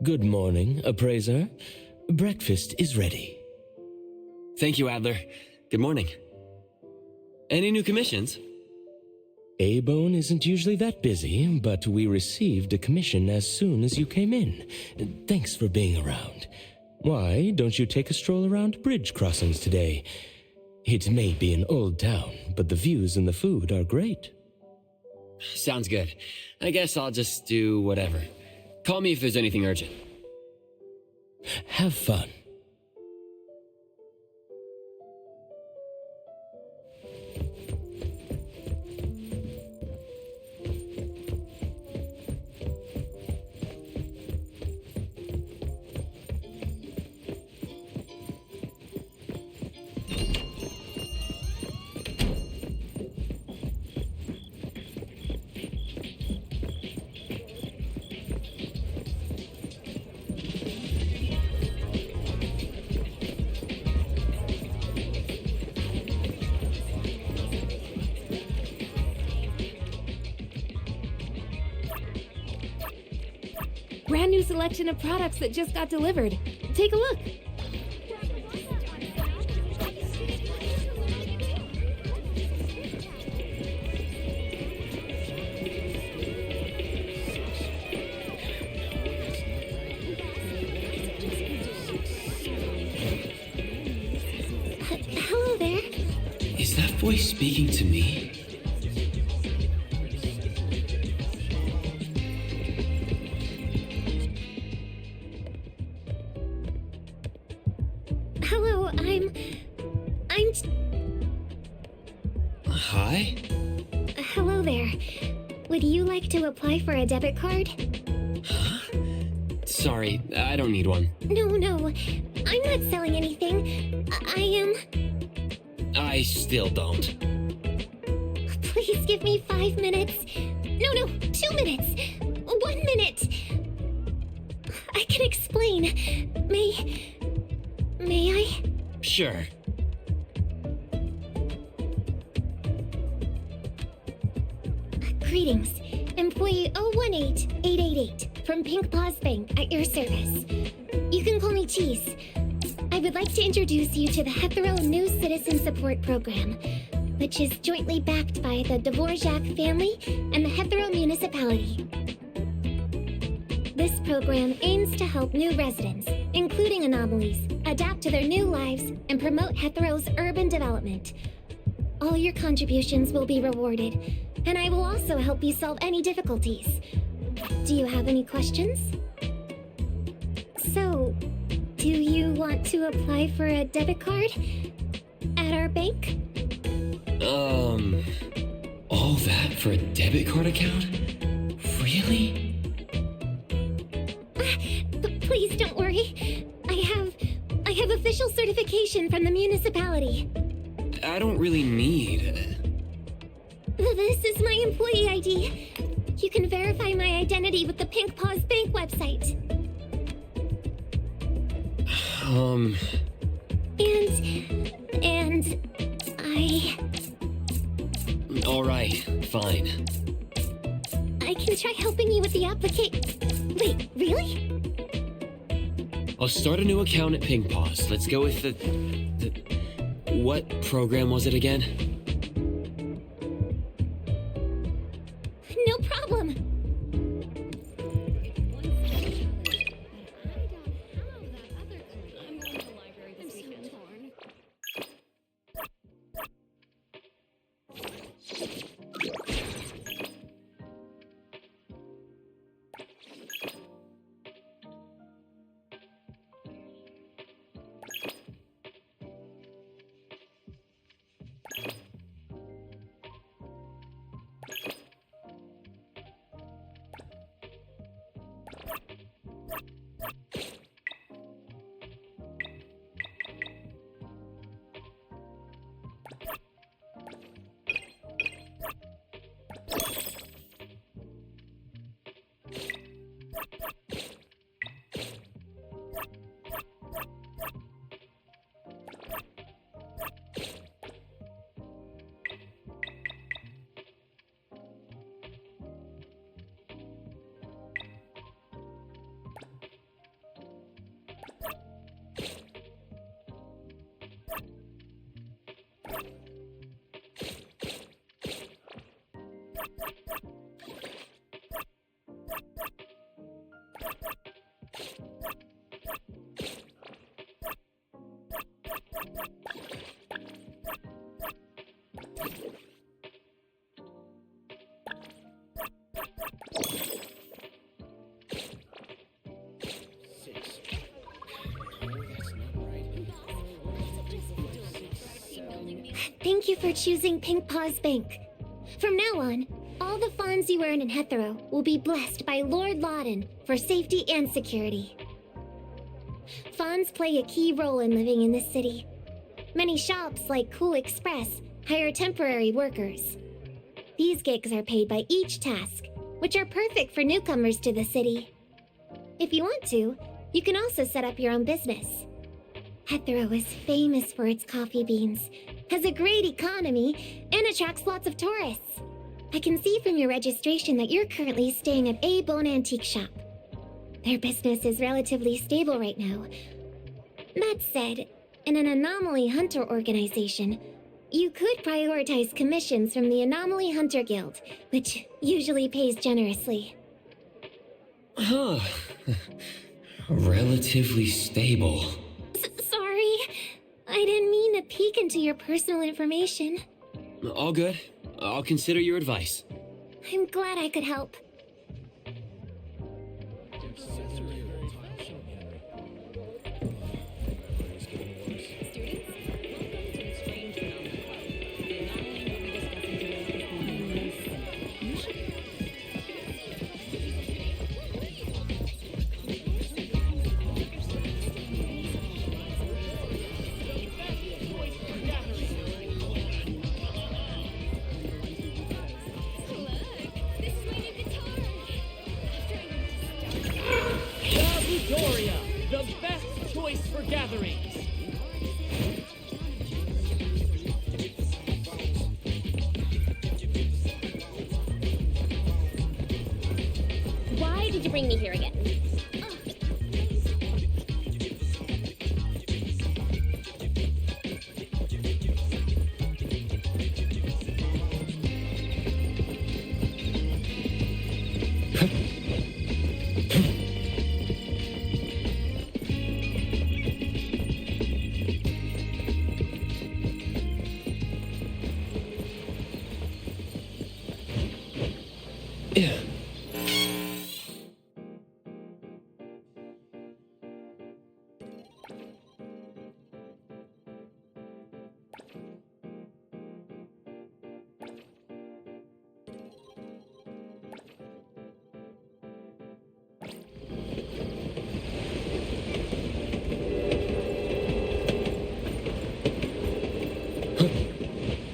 Good morning, appraiser. Breakfast is ready. Thank you, Adler. Good morning. Any new commissions? A-Bone isn't usually that busy, but we received a commission as soon as you came in. Thanks for being around. Why don't you take a stroll around bridge crossings today? It may be an old town, but the views and the food are great. Sounds good. I guess I'll just do whatever. Call me if there's anything urgent. Have fun. Brand new selection of products that just got delivered. Take a look. Hello there. Is that voice speaking to me? Hello, I'm... Hi? Hello there. Would you like to apply for a debit card? Sorry, I don't need one. No, I'm not selling anything. I am... I still don't. Please give me 5 minutes. No, 2 minutes. 1 minute. I can explain. May I? Sure. Greetings. Employee 018888 from Pink Paws Bank at your service. You can call me Cheese. I would like to introduce you to the Hetero New Citizen Support Program, which is jointly backed by the Dvorak family and the Hetero Municipality. This program aims to help new residents, including anomalies, adapt to their new lives and promote Hetero's urban development. All your contributions will be rewarded, and I will also help you solve any difficulties. Do you have any questions? So, do you want to apply for a debit card at our bank? All that for a debit card account? Really? Please don't worry. I have official certification from the municipality. I don't really need... This is my employee ID. You can verify my identity with the Pink Paws Bank website. And I... Alright, fine. I can try helping you with the application. Wait, really? I'll start a new account at Pink Paws. Let's go with the... What program was it again? No problem. Thank you for choosing Pink Paws Bank. From now on, all the funds you earn in Hethero will be blessed by Lord Loudon for safety and security. Funds play a key role in living in this city. Many shops like Cool Express hire temporary workers. These gigs are paid by each task, which are perfect for newcomers to the city. If you want to, you can also set up your own business. Hethero is famous for its coffee beans, has a great economy, and attracts lots of tourists. I can see from your registration that you're currently staying at A Bone Antique Shop. Their business is relatively stable right now. That said, in an anomaly hunter organization, you could prioritize commissions from the Anomaly Hunter Guild, which usually pays generously. Huh. Relatively stable. Sorry, I didn't mean to peek into your personal information. All good. I'll consider your advice. I'm glad I could help. The best choice for gatherings. Why did you bring me here again?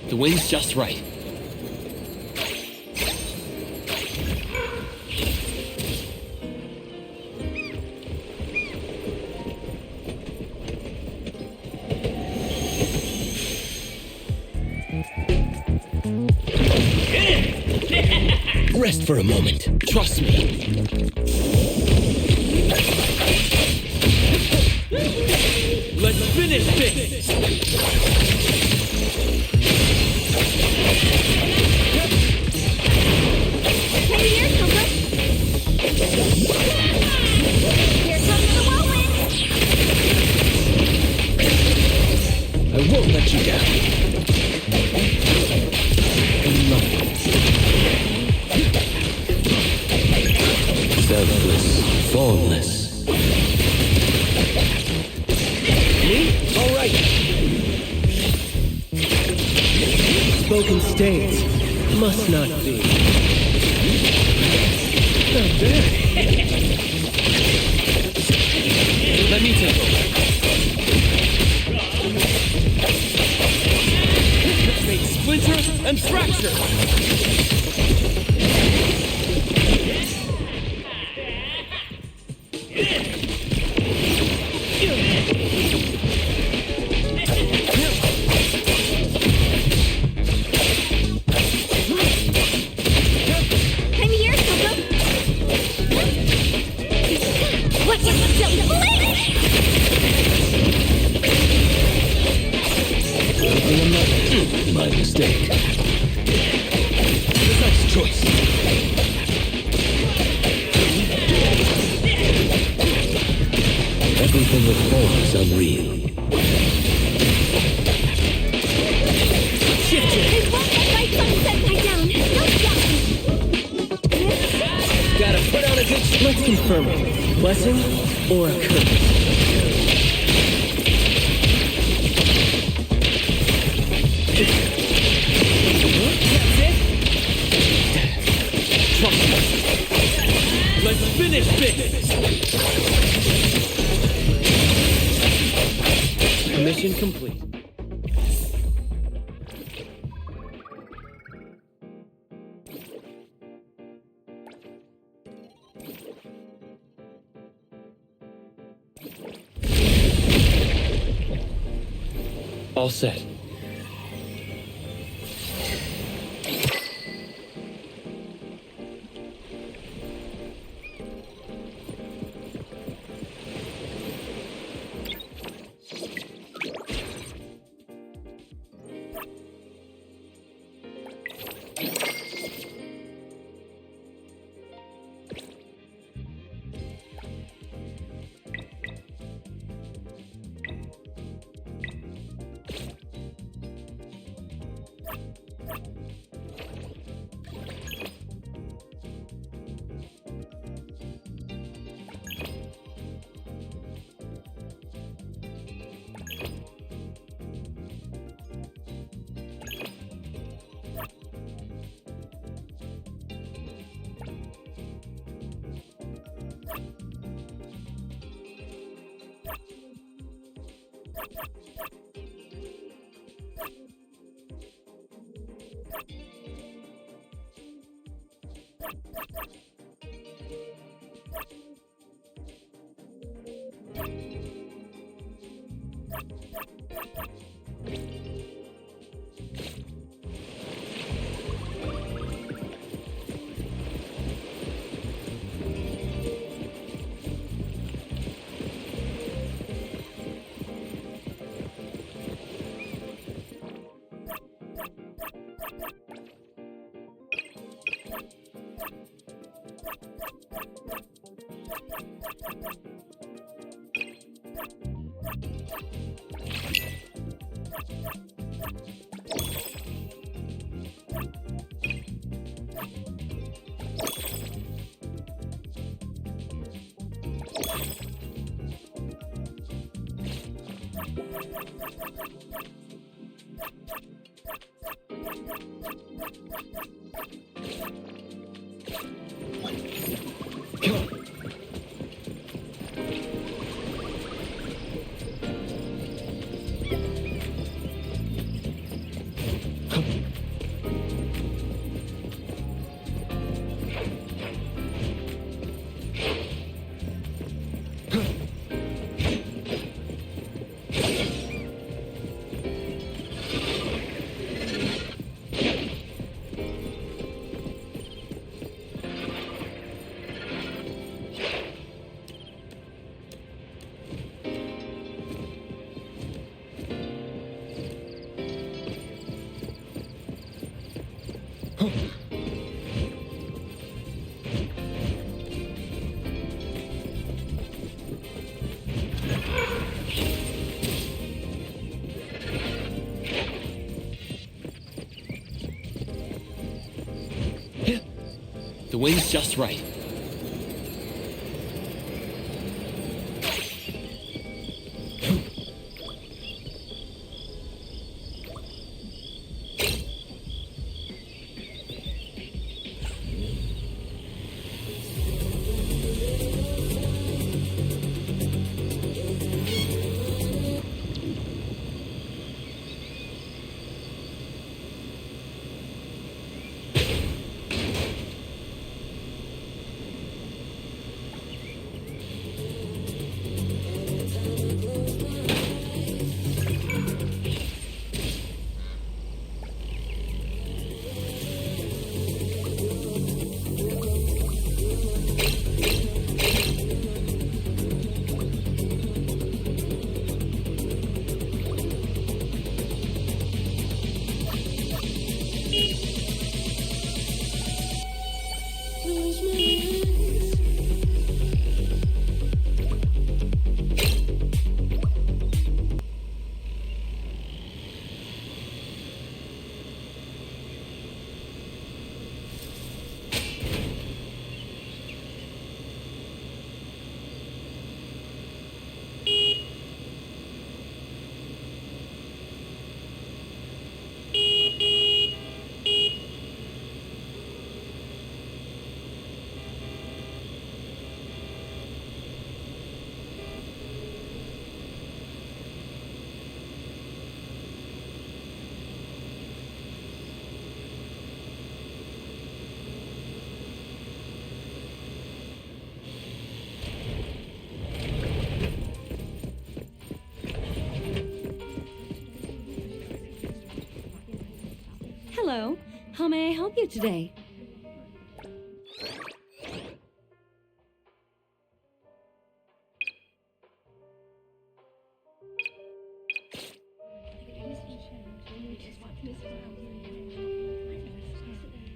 The wind's just right. Rest for a moment. Trust me. Let's finish this! Hey, here, Coco! Here comes the whirlwind! I won't let you down. Selfless, formless. Me? All right. Spoken states must not be. Not bad. Let me take over. Make splinter and fracture! I'm here, Coco! What you don't believe? My mistake. Nice choice. Everything with form is unreal. Shift it! I won't let my sunset die down! Gotta put on a good. Let's confirm it. Blessing or a curse? finish this! Mission complete. All set. The wind's just right. How may I help you today?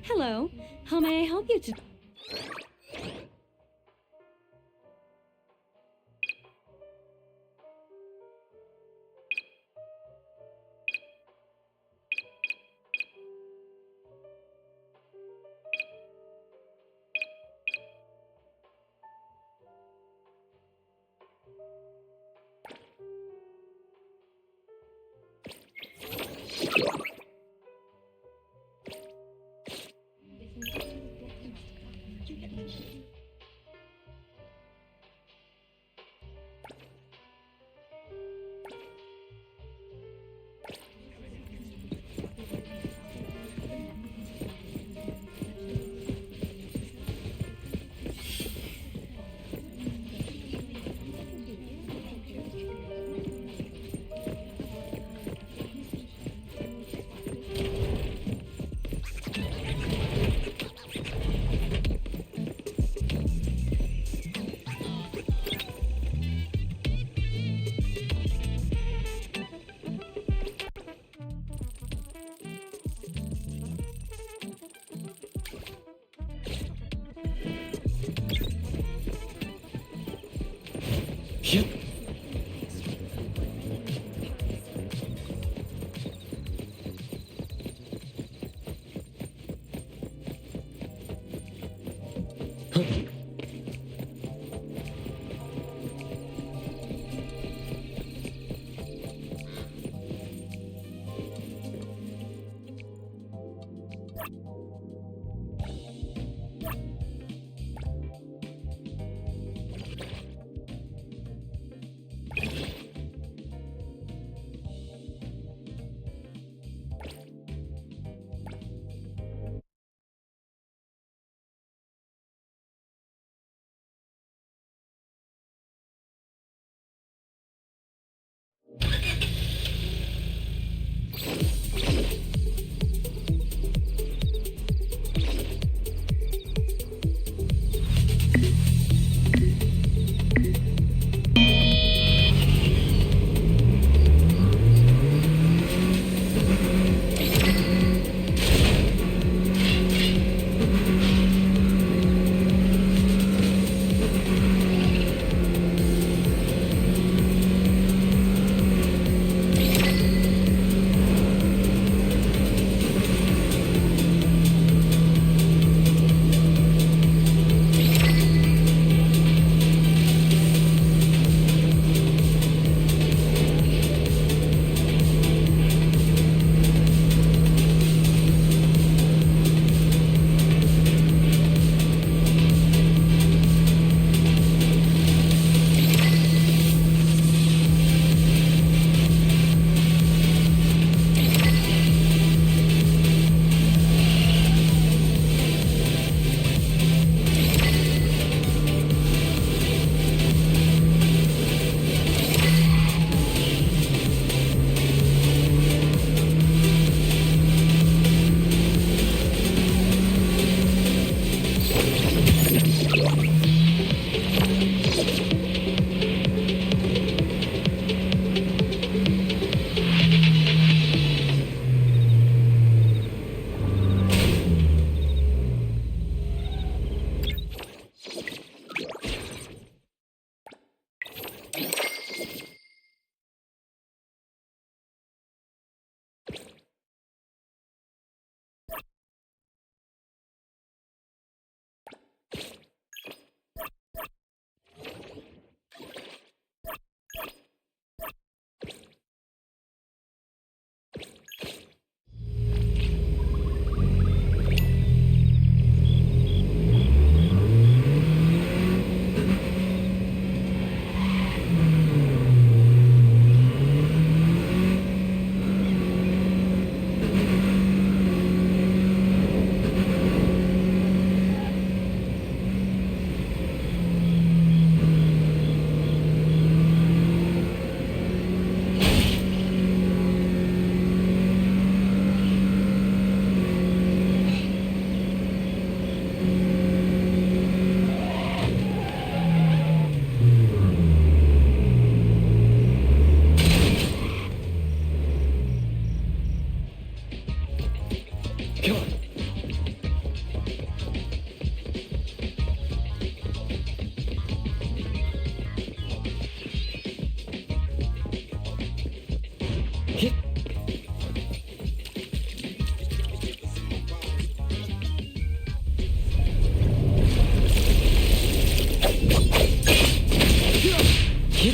Hello. How may I help you today? Yep. Rest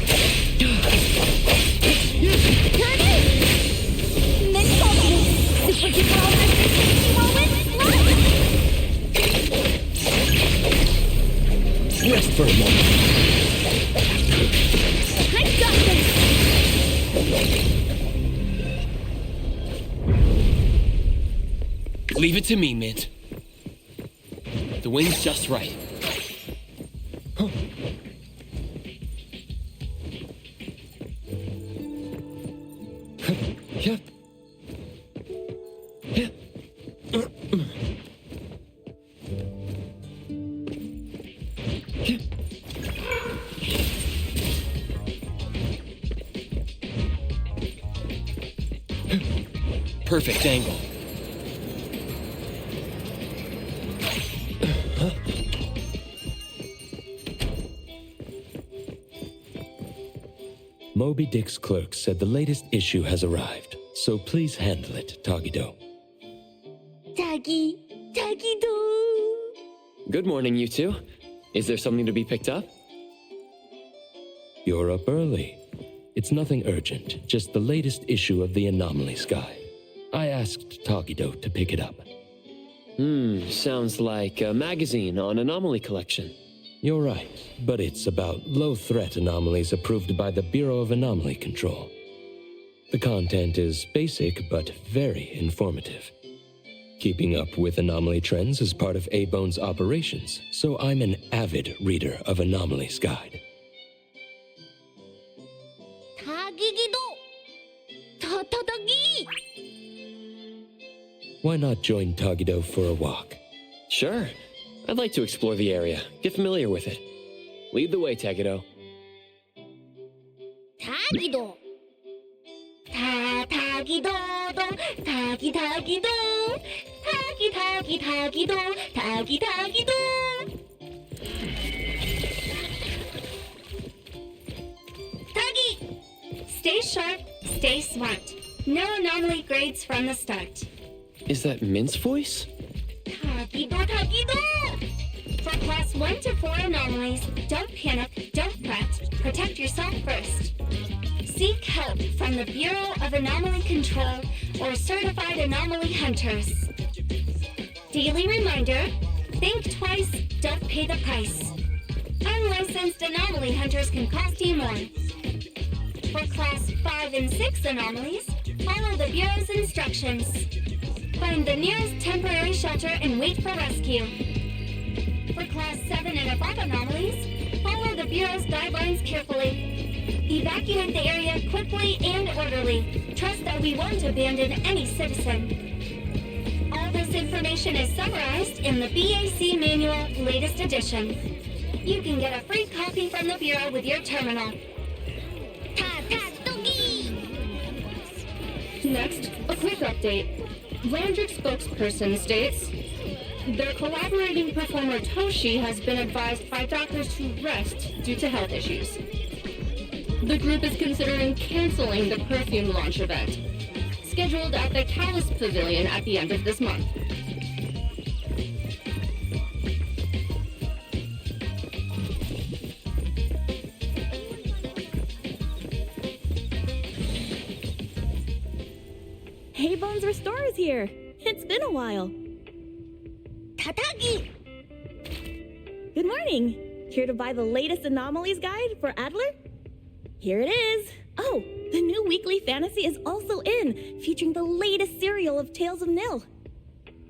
for a moment. I got this! Leave it to me, Mint. The wind's just right. Yeah. Yeah. Perfect angle. Moby Dick's clerk said the latest issue has arrived, so please handle it, Tagido. Tagido. Good morning, you two. Is there something to be picked up? You're up early. It's nothing urgent, just the latest issue of the Anomalies Guide. I asked Tagido to pick it up. Sounds like a magazine on anomaly collection. You're right, but it's about low-threat anomalies approved by the Bureau of Anomaly Control. The content is basic, but very informative. Keeping up with anomaly trends is part of A-Bone's operations, so I'm an avid reader of Anomalies Guide. Why not join Tagido for a walk? Sure. I'd like to explore the area, get familiar with it. Lead the way, Tagido. Tagido. Tagido. Tagi! Stay sharp, stay smart. No anomaly grades from the start. Is that Mint's voice? Tagido! For class 1 to 4 anomalies, don't panic, don't fret, protect yourself first. Seek help from the Bureau of Anomaly Control or certified anomaly hunters. Daily reminder, think twice, don't pay the price. Unlicensed anomaly hunters can cost you more. For class 5 and 6 anomalies, follow the Bureau's instructions. Find the nearest temporary shelter and wait for rescue. For class 7 and above anomalies, follow the Bureau's guidelines carefully. Evacuate the area quickly and orderly. Trust that we won't abandon any citizen. All this information is summarized in the BAC Manual, latest edition. You can get a free copy from the Bureau with your terminal. Next, a quick update. Landric spokesperson states, their collaborating performer Toshi has been advised by doctors to rest due to health issues. The group is considering canceling the perfume launch event, scheduled at the Callus Pavilion at the end of this month. Hey, Bones Restore's here. It's been a while. Tatagi! Good morning. Here to buy the latest Anomalies Guide for Adler? Here it is. Oh, the new weekly fantasy is also in, featuring the latest serial of Tales of Nil.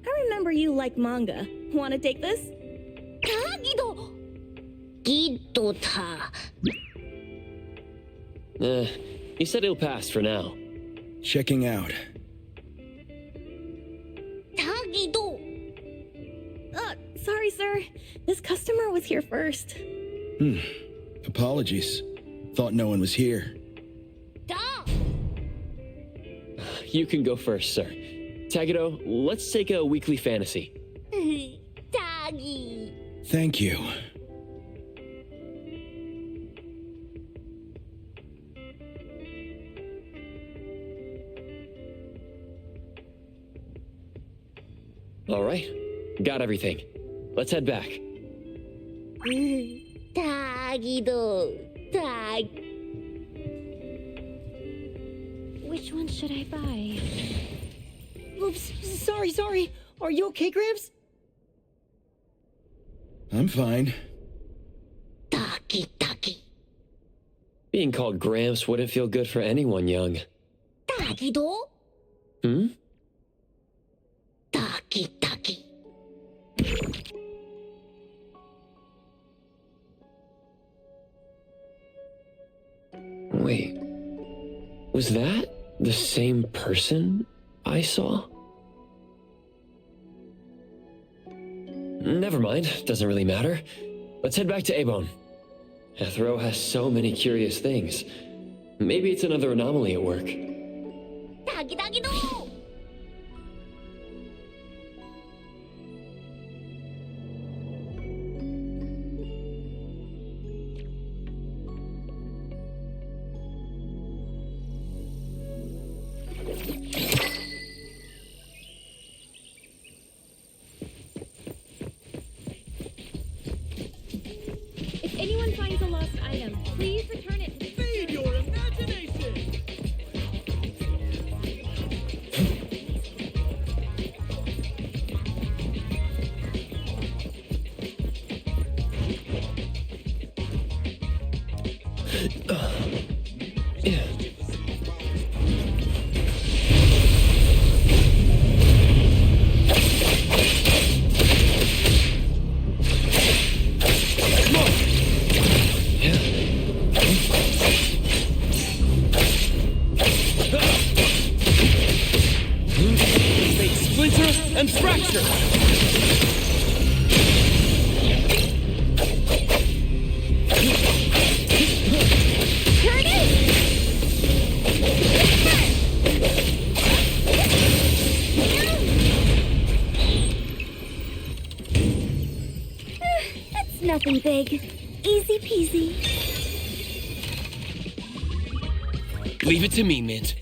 I remember you like manga. Want to take this? Tagido! Gido-ta. He said he'll pass for now. Checking out. Tagido! Sorry, sir. This customer was here first. Apologies. Thought no one was here. Da! You can go first, sir. Tagido, let's take a weekly fantasy. Tagi! Thank you. All right, got everything. Let's head back. Tagido! Tag. Which one should I buy? Oops, sorry. Are you okay, Gramps? I'm fine. Taki taki. Being called Gramps wouldn't feel good for anyone young. Taki do? Hmm? Taki taki. Wait. Was that the same person I saw? Never mind. Doesn't really matter. Let's head back to Abone. Ethro has so many curious things. Maybe it's another anomaly at work. Taki taki do. If anyone finds a lost item, please return it to the Feed your imagination! Make splinter and fracture! It's nothing big. Easy peasy. Leave it to me, Mint.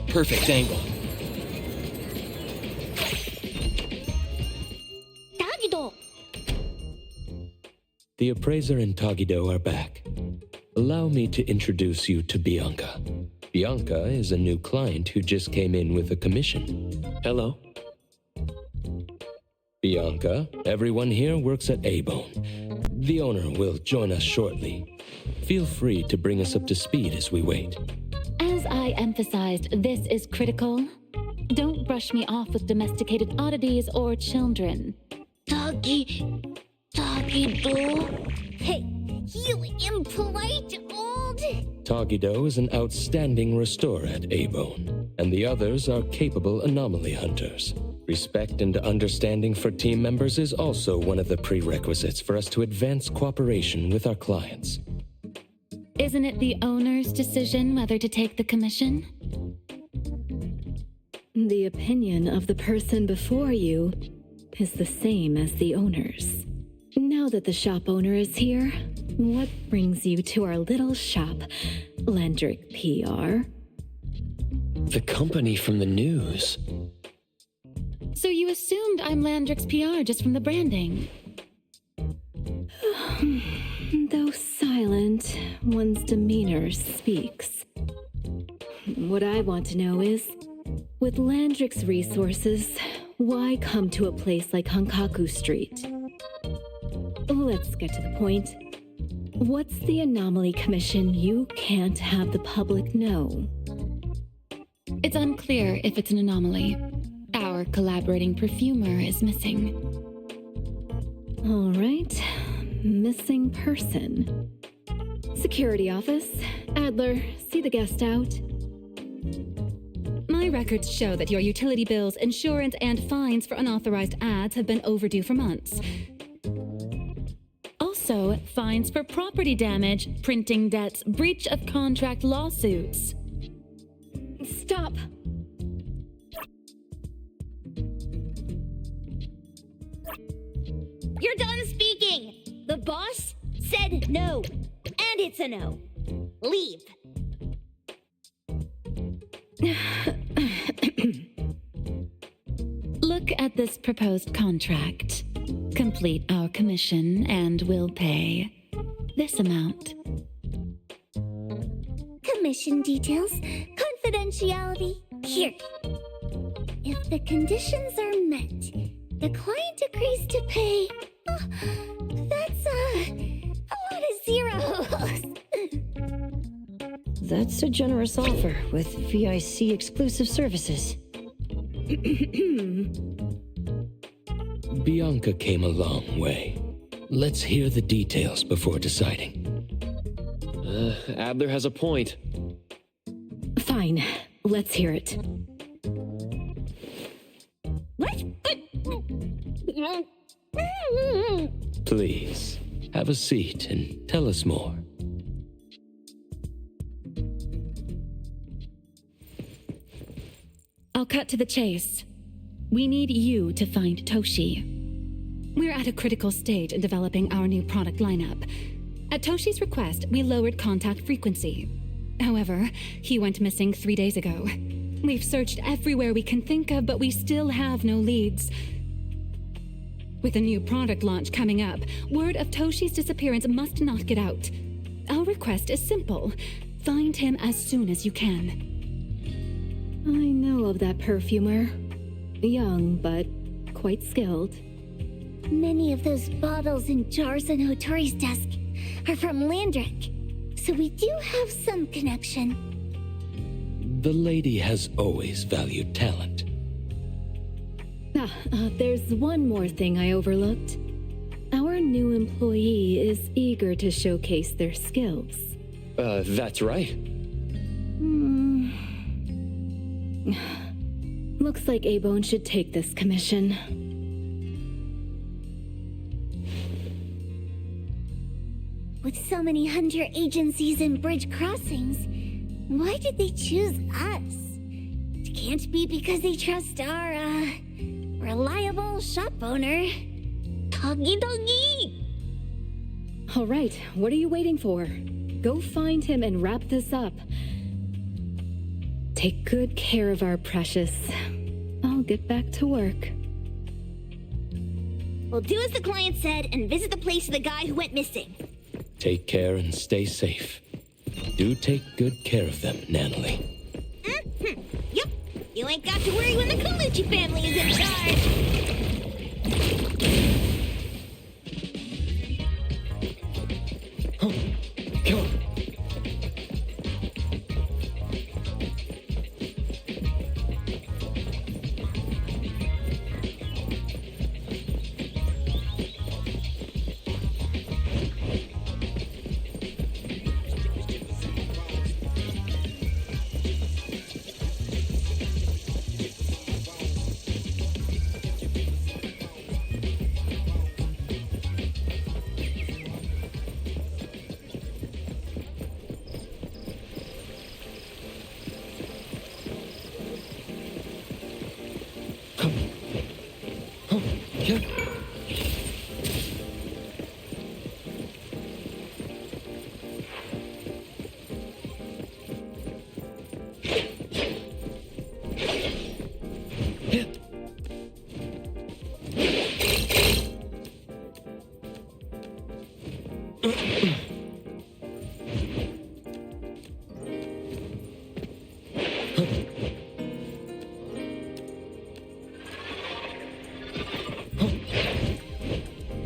Perfect angle. Taki do. The appraiser and Tagido are back. Allow me to introduce you to Bianca. Bianca is a new client who just came in with a commission. Hello. Bianca, everyone here works at Abone. The owner will join us shortly. Feel free to bring us up to speed as we wait. As I emphasized, this is critical. Don't brush me off with domesticated oddities or children. Taki do. Hey, you impolite old. Tagido is an outstanding restorer at Abone, and the others are capable anomaly hunters. Respect and understanding for team members is also one of the prerequisites for us to advance cooperation with our clients. Isn't it the owner's decision whether to take the commission? The opinion of the person before you is the same as the owner's. Now that the shop owner is here, what brings you to our little shop, Landrick PR? The company from the news. So you assumed I'm Landrick's PR just from the branding. Though silent, one's demeanor speaks. What I want to know is, with Landrick's resources, why come to a place like Hankaku Street? Let's get to the point. What's the anomaly commission you can't have the public know? It's unclear if it's an anomaly. Our collaborating perfumer is missing. All right. Missing person. Security office. Adler, see the guest out. My records show that your utility bills, insurance, and fines for unauthorized ads have been overdue for months. Also, fines for property damage, printing debts, breach of contract lawsuits. Stop! You're done speaking! The boss said no. And it's a no. Leave. Look, look at this proposed contract. Complete our commission and we'll pay this amount. Commission details, confidentiality. Here. If the conditions are met, the client agrees to pay. That's a lot of zeros. That's a generous offer with VIC exclusive services. Bianca came a long way. Let's hear the details before deciding. Adler has a point. Fine, let's hear it. Please, have a seat and tell us more. I'll cut to the chase. We need you to find Toshi. We're at a critical stage in developing our new product lineup. At Toshi's request, we lowered contact frequency. However, he went missing 3 days ago. We've searched everywhere we can think of, but we still have no leads. With a new product launch coming up, word of Toshi's disappearance must not get out. Our request is simple. Find him as soon as you can. I know of that perfumer. Young, but quite skilled. Many of those bottles and jars on Hotori's desk are from Landrick, so we do have some connection. The lady has always valued talent. There's one more thing I overlooked. Our new employee is eager to showcase their skills. That's right. Looks like A-Bone should take this commission. With so many hunter agencies and bridge crossings, why did they choose us? It can't be because they trust our, reliable shop owner. Doggy doggy! All right, what are you waiting for? Go find him and wrap this up. Take good care of our precious. I'll get back to work. We'll do as the client said and visit the place of the guy who went missing. Take care and stay safe. Do take good care of them, Natalie. Yep. You ain't got to worry when the Colucci family is in charge. Come on.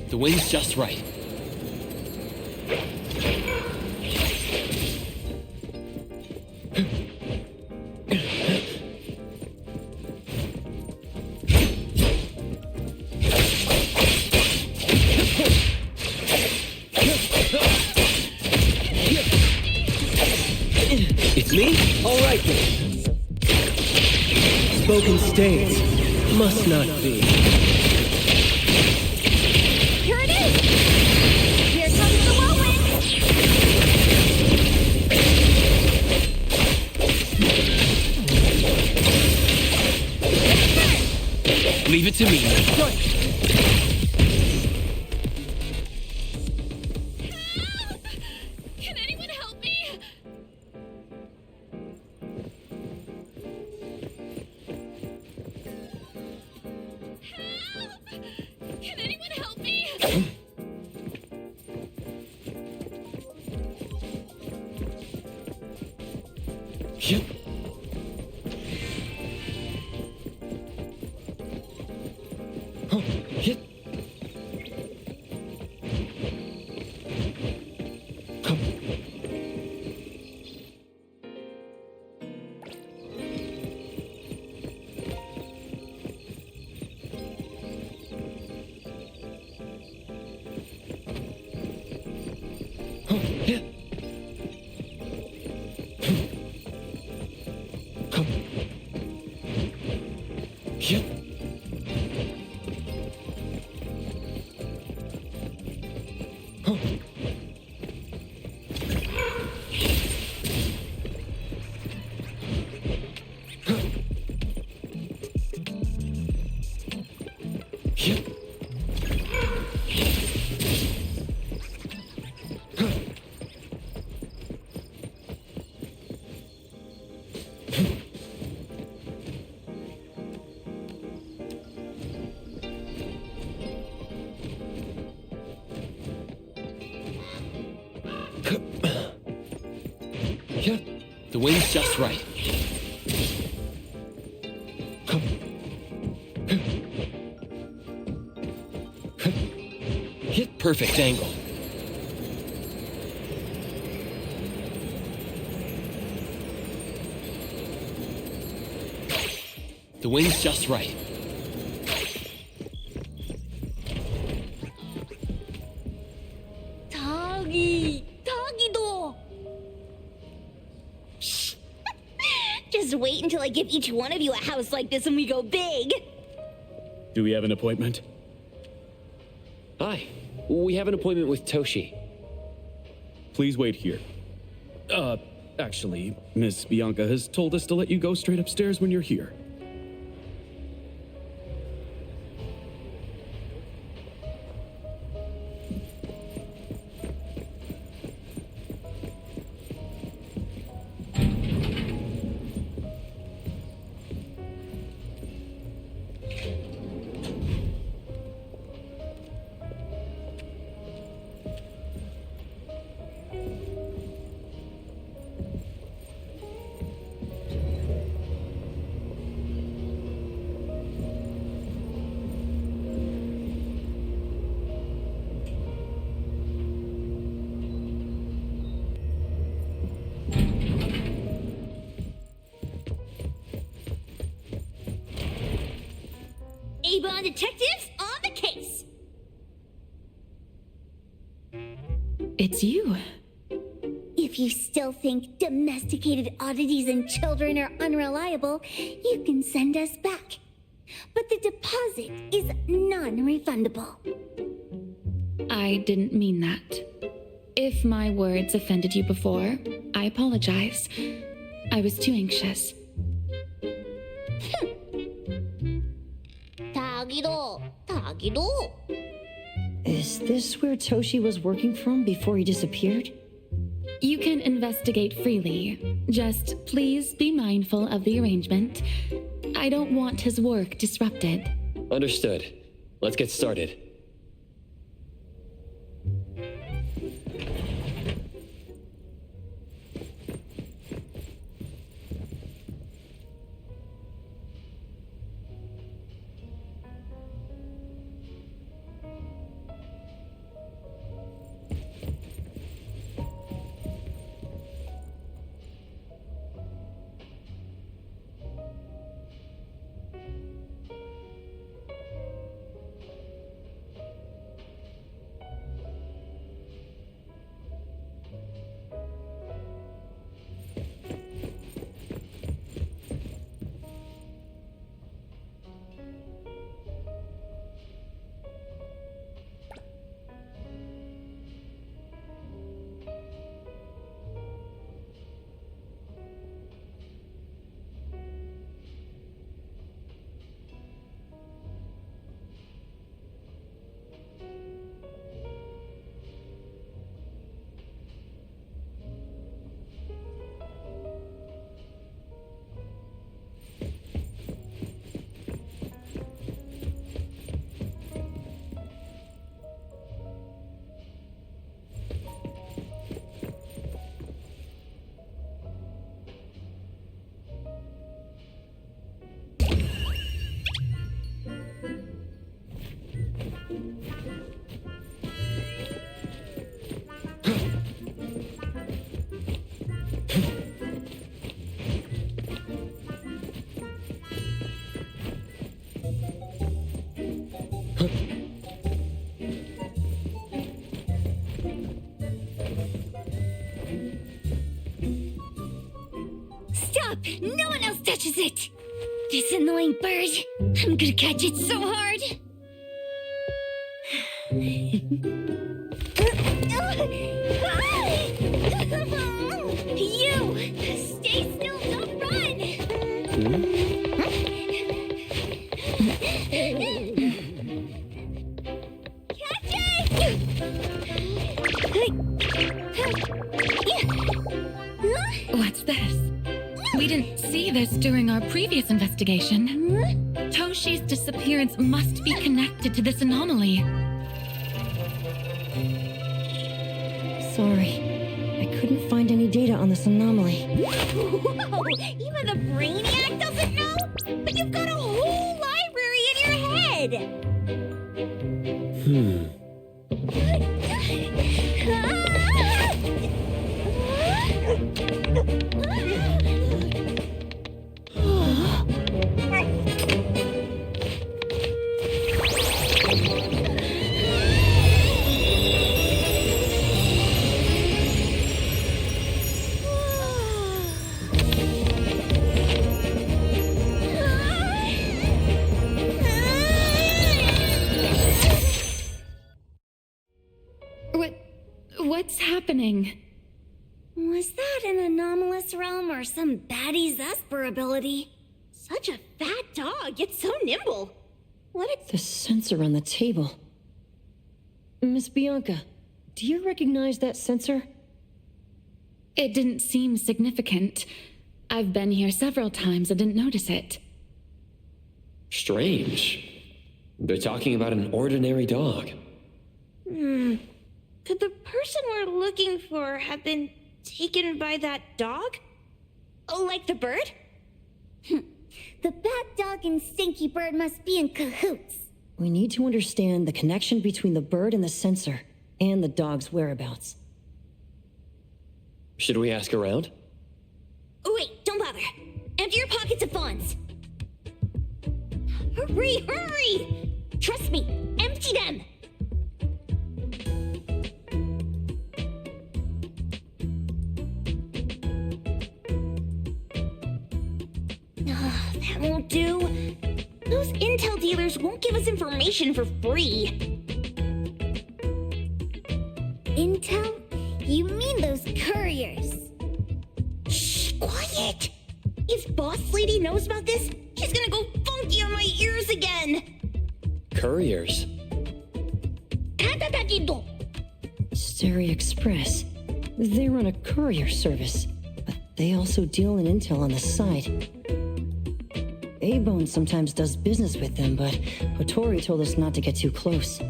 The wind's just right. It's me? All right then. Spoken states must not be. Here it is! Here comes the whirlwind! Leave it to me. Help! Can anyone help me? The wind's just right. Perfect angle. The wind's just right. Tagido! Just wait until I give each one of you a house like this and we go big! Do we have an appointment? Hi. We have an appointment with Toshi. Please wait here. Actually, Miss Bianca has told us to let you go straight upstairs when you're here. A-Bond detectives on the case! It's you. If you still think domesticated oddities and children are unreliable, you can send us back. But the deposit is non-refundable. I didn't mean that. If my words offended you before, I apologize. I was too anxious. Tagido! Is this where Toshi was working from before he disappeared? You can investigate freely. Just please be mindful of the arrangement. I don't want his work disrupted. Understood. Let's get started. catches it. This annoying bird. I'm gonna catch it so hard. You! Stay still, don't run! Catch it! What's this? We didn't see this during our previous investigation. Toshi's disappearance must be connected to this anomaly. Sorry. I couldn't find any data on this anomaly. Whoa! Even the brainiac doesn't know? But you've got a whole library in your head! What's happening? Was that an anomalous realm or some baddie's Esper ability? Such a fat dog, yet so nimble. The sensor on the table. Miss Bianca, do you recognize that sensor? It didn't seem significant. I've been here several times and didn't notice it. Strange. They're talking about an ordinary dog. Could the person we're looking for have been taken by that dog? Oh, like the bird? The bad dog and stinky bird must be in cahoots. We need to understand the connection between the bird and the sensor, and the dog's whereabouts. Should we ask around? Oh, wait, don't bother. Empty your pockets of funds. Hurry, hurry! Trust me, empty them! That won't do. Those intel dealers won't give us information for free. Intel? You mean those couriers? Shh, quiet! If Boss Lady knows about this, she's gonna go funky on my ears again! Couriers? Stereo Express. They run a courier service, but they also deal in intel on the side. A-Bone sometimes does business with them, but Hotori told us not to get too close.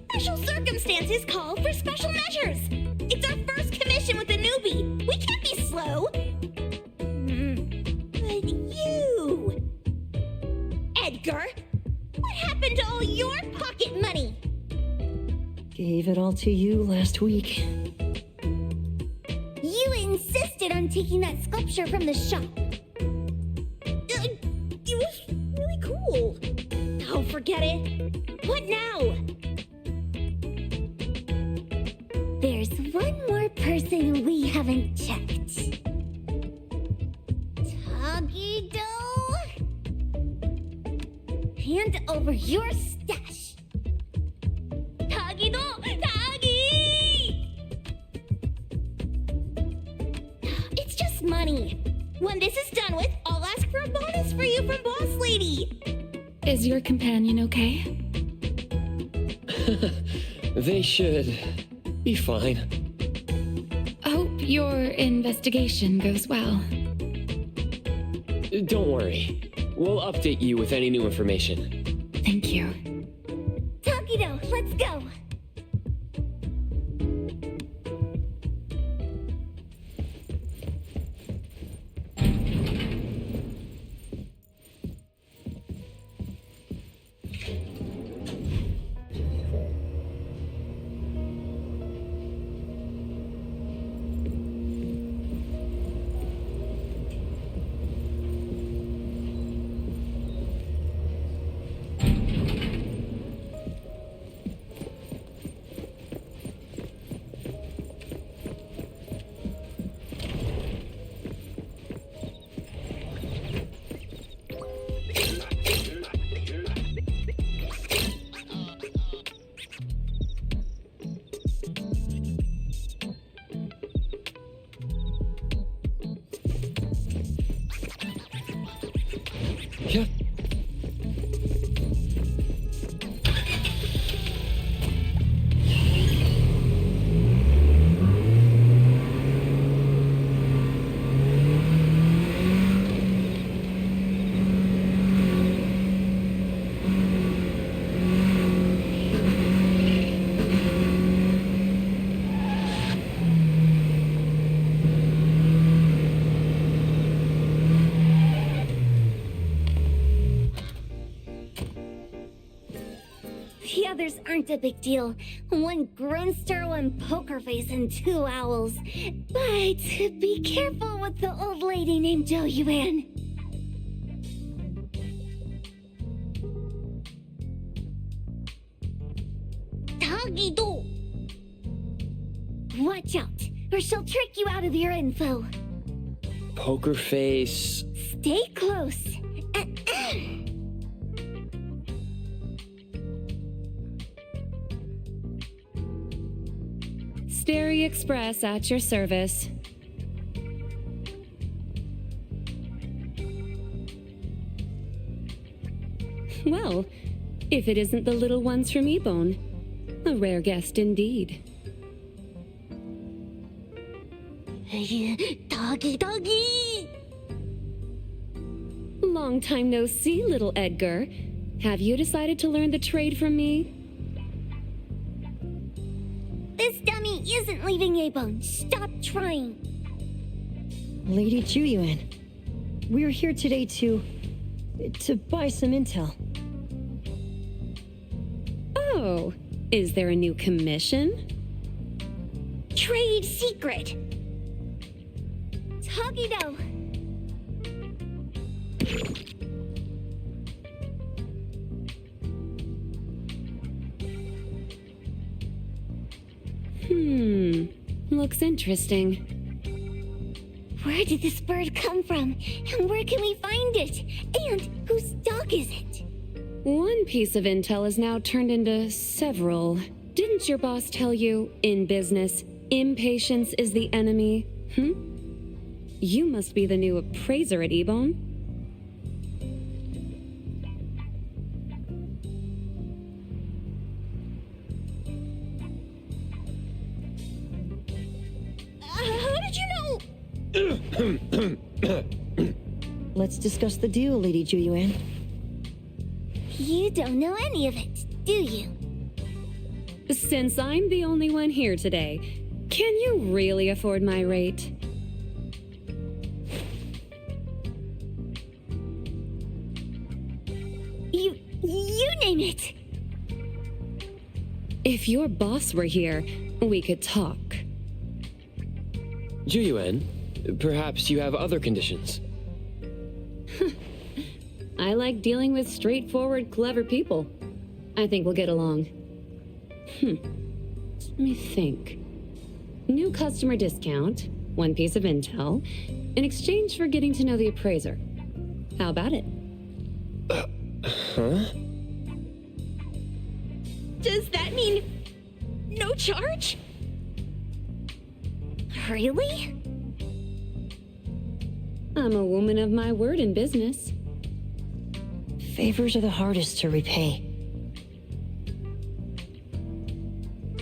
Special circumstances call for special measures! It's our first commission with a newbie! We can't be slow! But you... Edgar, what happened to all your pocket money? Gave it all to you last week. You insisted on taking that sculpture from the shop. It was really cool. Oh, forget it. What now? There's one more person we haven't checked. Tagido? Hand over your stash. Tagido! Tagi! It's just money. When this is done with, I'll ask for a bonus for you from Boss Lady. Is your companion okay? They should be fine. Hope your investigation goes well. Don't worry. We'll update you with any new information. Thank you. Tagido, let's go. The others aren't a big deal. One Grunster, one poker face, and 2 owls. But be careful with the old lady named Jo Yuan. Tagido! Watch out, or she'll trick you out of your info. Poker face. Stay close. Sterry Express at your service. Well, if it isn't the little ones from Ebone, a rare guest indeed. Doggy! Long time no see, little Edgar. Have you decided to learn the trade from me? This dummy isn't leaving Ebone. Stop trying. Lady Juyuan, we're here today to buy some intel. Oh, is there a new commission? Trade secret. Tagido. Looks interesting. Where did this bird come from? And where can we find it? And whose dog is it? One piece of intel is now turned into several. Didn't your boss tell you, in business, impatience is the enemy? You must be the new appraiser at Ebone. How did you know? Let's discuss the deal, Lady Juyuan. You don't know any of it, do you? Since I'm the only one here today, can you really afford my rate? You name it. If your boss were here, we could talk. Juyuan, perhaps you have other conditions. I like dealing with straightforward, clever people. I think we'll get along. Let me think. New customer discount, one piece of intel, in exchange for getting to know the appraiser. How about it? Huh? Does that mean no charge? Really? I'm a woman of my word in business. Favors are the hardest to repay.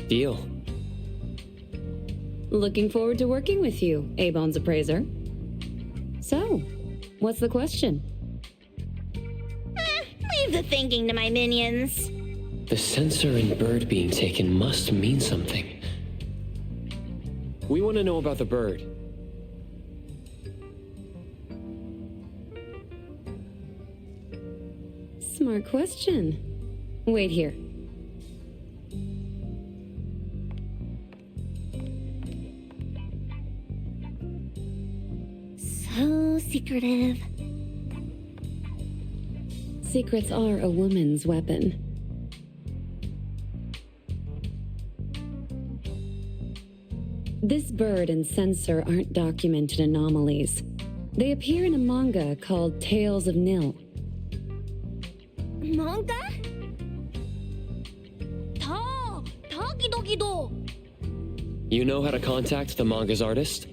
Deal. Looking forward to working with you, Ebone's appraiser. So, what's the question? Leave the thinking to my minions. The sensor and bird being taken must mean something. We want to know about the bird. Smart question. Wait here. So secretive. Secrets are a woman's weapon. This bird and sensor aren't documented anomalies. They appear in a manga called Tales of Nil. Manga? Tagido. You know how to contact the manga's artist?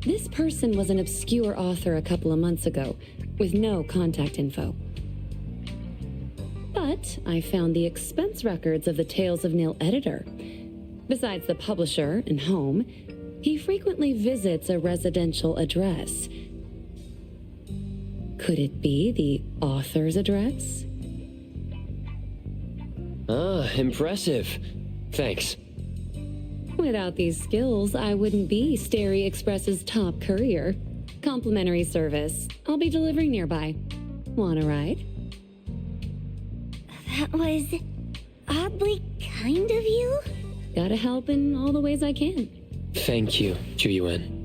This person was an obscure author a couple of months ago, with no contact info. But I found the expense records of the Tales of Nil editor. Besides the publisher and home, he frequently visits a residential address. Could it be the author's address? Ah, impressive. Thanks. Without these skills, I wouldn't be Sterry Express's top courier. Complimentary service. I'll be delivering nearby. Want a ride? That was oddly kind of you. Gotta help in all the ways I can. Thank you, Chuyuan.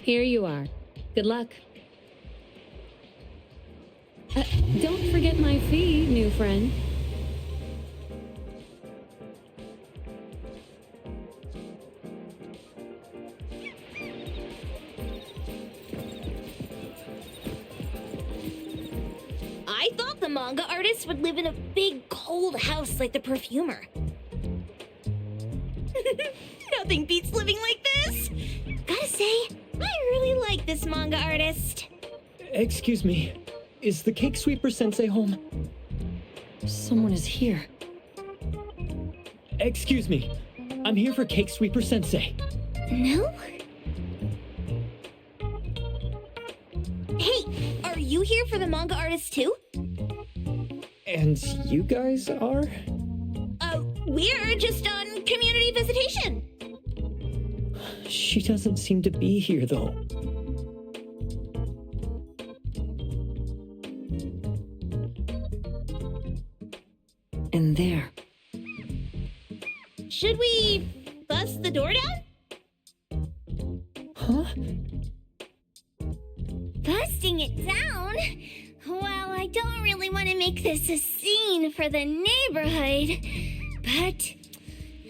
Here you are. Good luck. Don't forget my fee, new friend. I thought the manga artist would live in a big, cold house like the perfumer. Nothing beats living like this. Gotta say, I really like this manga artist. Excuse me. Is the Cake Sweeper Sensei home? Someone is here. Excuse me. I'm here for Cake Sweeper Sensei. No? Hey, are you here for the manga artist too? And you guys are? We're just on community visitation. She doesn't seem to be here, though. And there. Should we bust the door down? Huh? Busting it down? Well, I don't really want to make this a scene for the neighborhood, but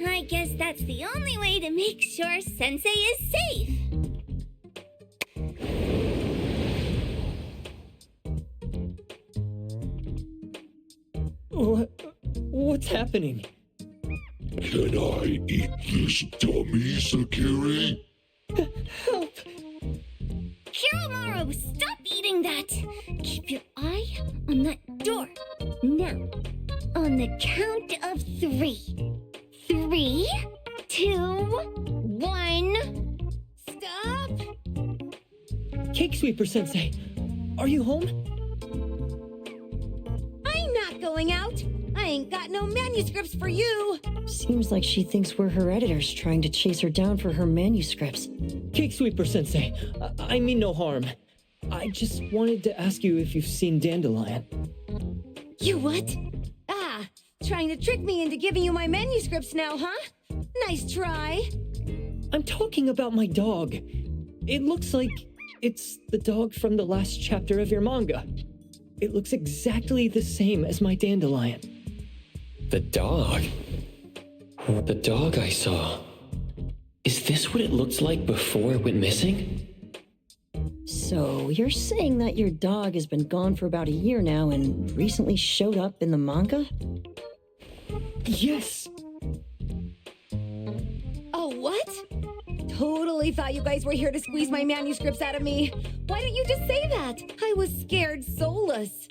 I guess that's the only way to make sure Sensei is safe. What's happening? Can I eat this dummy, Sakiri? Help! Hiromaru, stop eating that! Keep your eye on that door. Now, on the count of 3. 3, 2, 1. Stop! Cake Sweeper Sensei, are you home? I'm not going out. I ain't got no manuscripts for you. Seems like she thinks we're her editors trying to chase her down for her manuscripts. Cake Sweeper Sensei, I mean no harm. I just wanted to ask you if you've seen Dandelion. You what? Ah, trying to trick me into giving you my manuscripts now, huh? Nice try. I'm talking about my dog. It looks like it's the dog from the last chapter of your manga. It looks exactly the same as my Dandelion. The dog? The dog I saw. Is this what it looked like before it went missing? So, you're saying that your dog has been gone for about a year now and recently showed up in the manga? Yes! Oh, what? Totally thought you guys were here to squeeze my manuscripts out of me. Why didn't you just say that? I was scared soulless.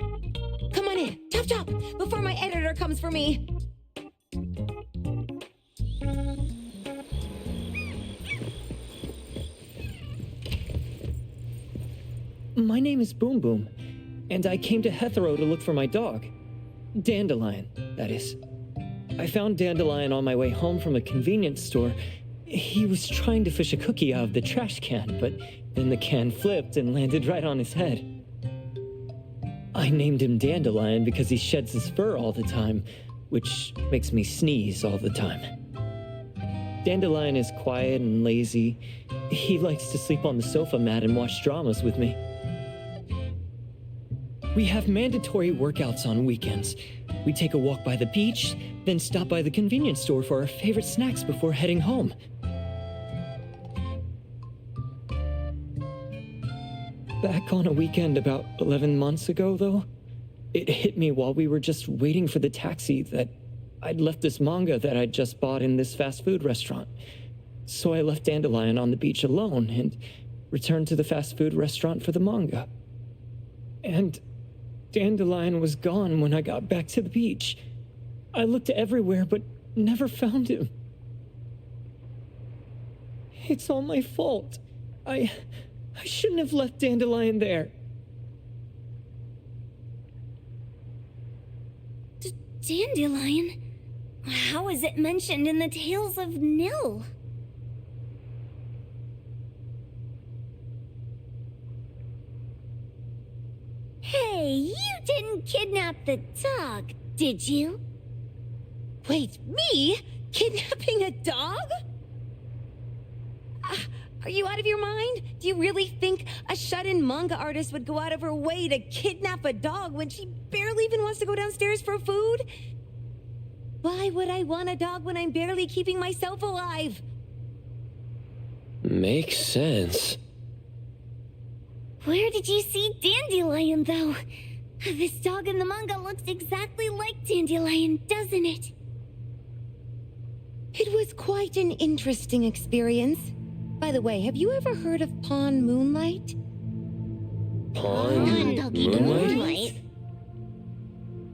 Come on in, chop chop, before my editor comes for me. My name is Boom Boom, and I came to Hethero to look for my dog. Dandelion, that is. I found Dandelion on my way home from a convenience store. He was trying to fish a cookie out of the trash can, but then the can flipped and landed right on his head. I named him Dandelion because he sheds his fur all the time, which makes me sneeze all the time. Dandelion is quiet and lazy. He likes to sleep on the sofa mat and watch dramas with me. We have mandatory workouts on weekends. We take a walk by the beach, then stop by the convenience store for our favorite snacks before heading home. Back on a weekend about 11 months ago, though, it hit me while we were just waiting for the taxi that I'd left this manga that I'd just bought in this fast food restaurant. So I left Dandelion on the beach alone and returned to the fast food restaurant for the manga. And Dandelion was gone when I got back to the beach. I looked everywhere but never found him. It's all my fault. I shouldn't have left Dandelion there. Dandelion? How is it mentioned in the Tales of Nil? Hey, you didn't kidnap the dog, did you? Wait, me? Kidnapping a dog? Are you out of your mind? Do you really think a shut-in manga artist would go out of her way to kidnap a dog when she barely even wants to go downstairs for food? Why would I want a dog when I'm barely keeping myself alive? Makes sense. Where did you see Dandelion, though? This dog in the manga looks exactly like Dandelion, doesn't it? It was quite an interesting experience. By the way, have you ever heard of Pawn Moonlight? Pawn Moonlight?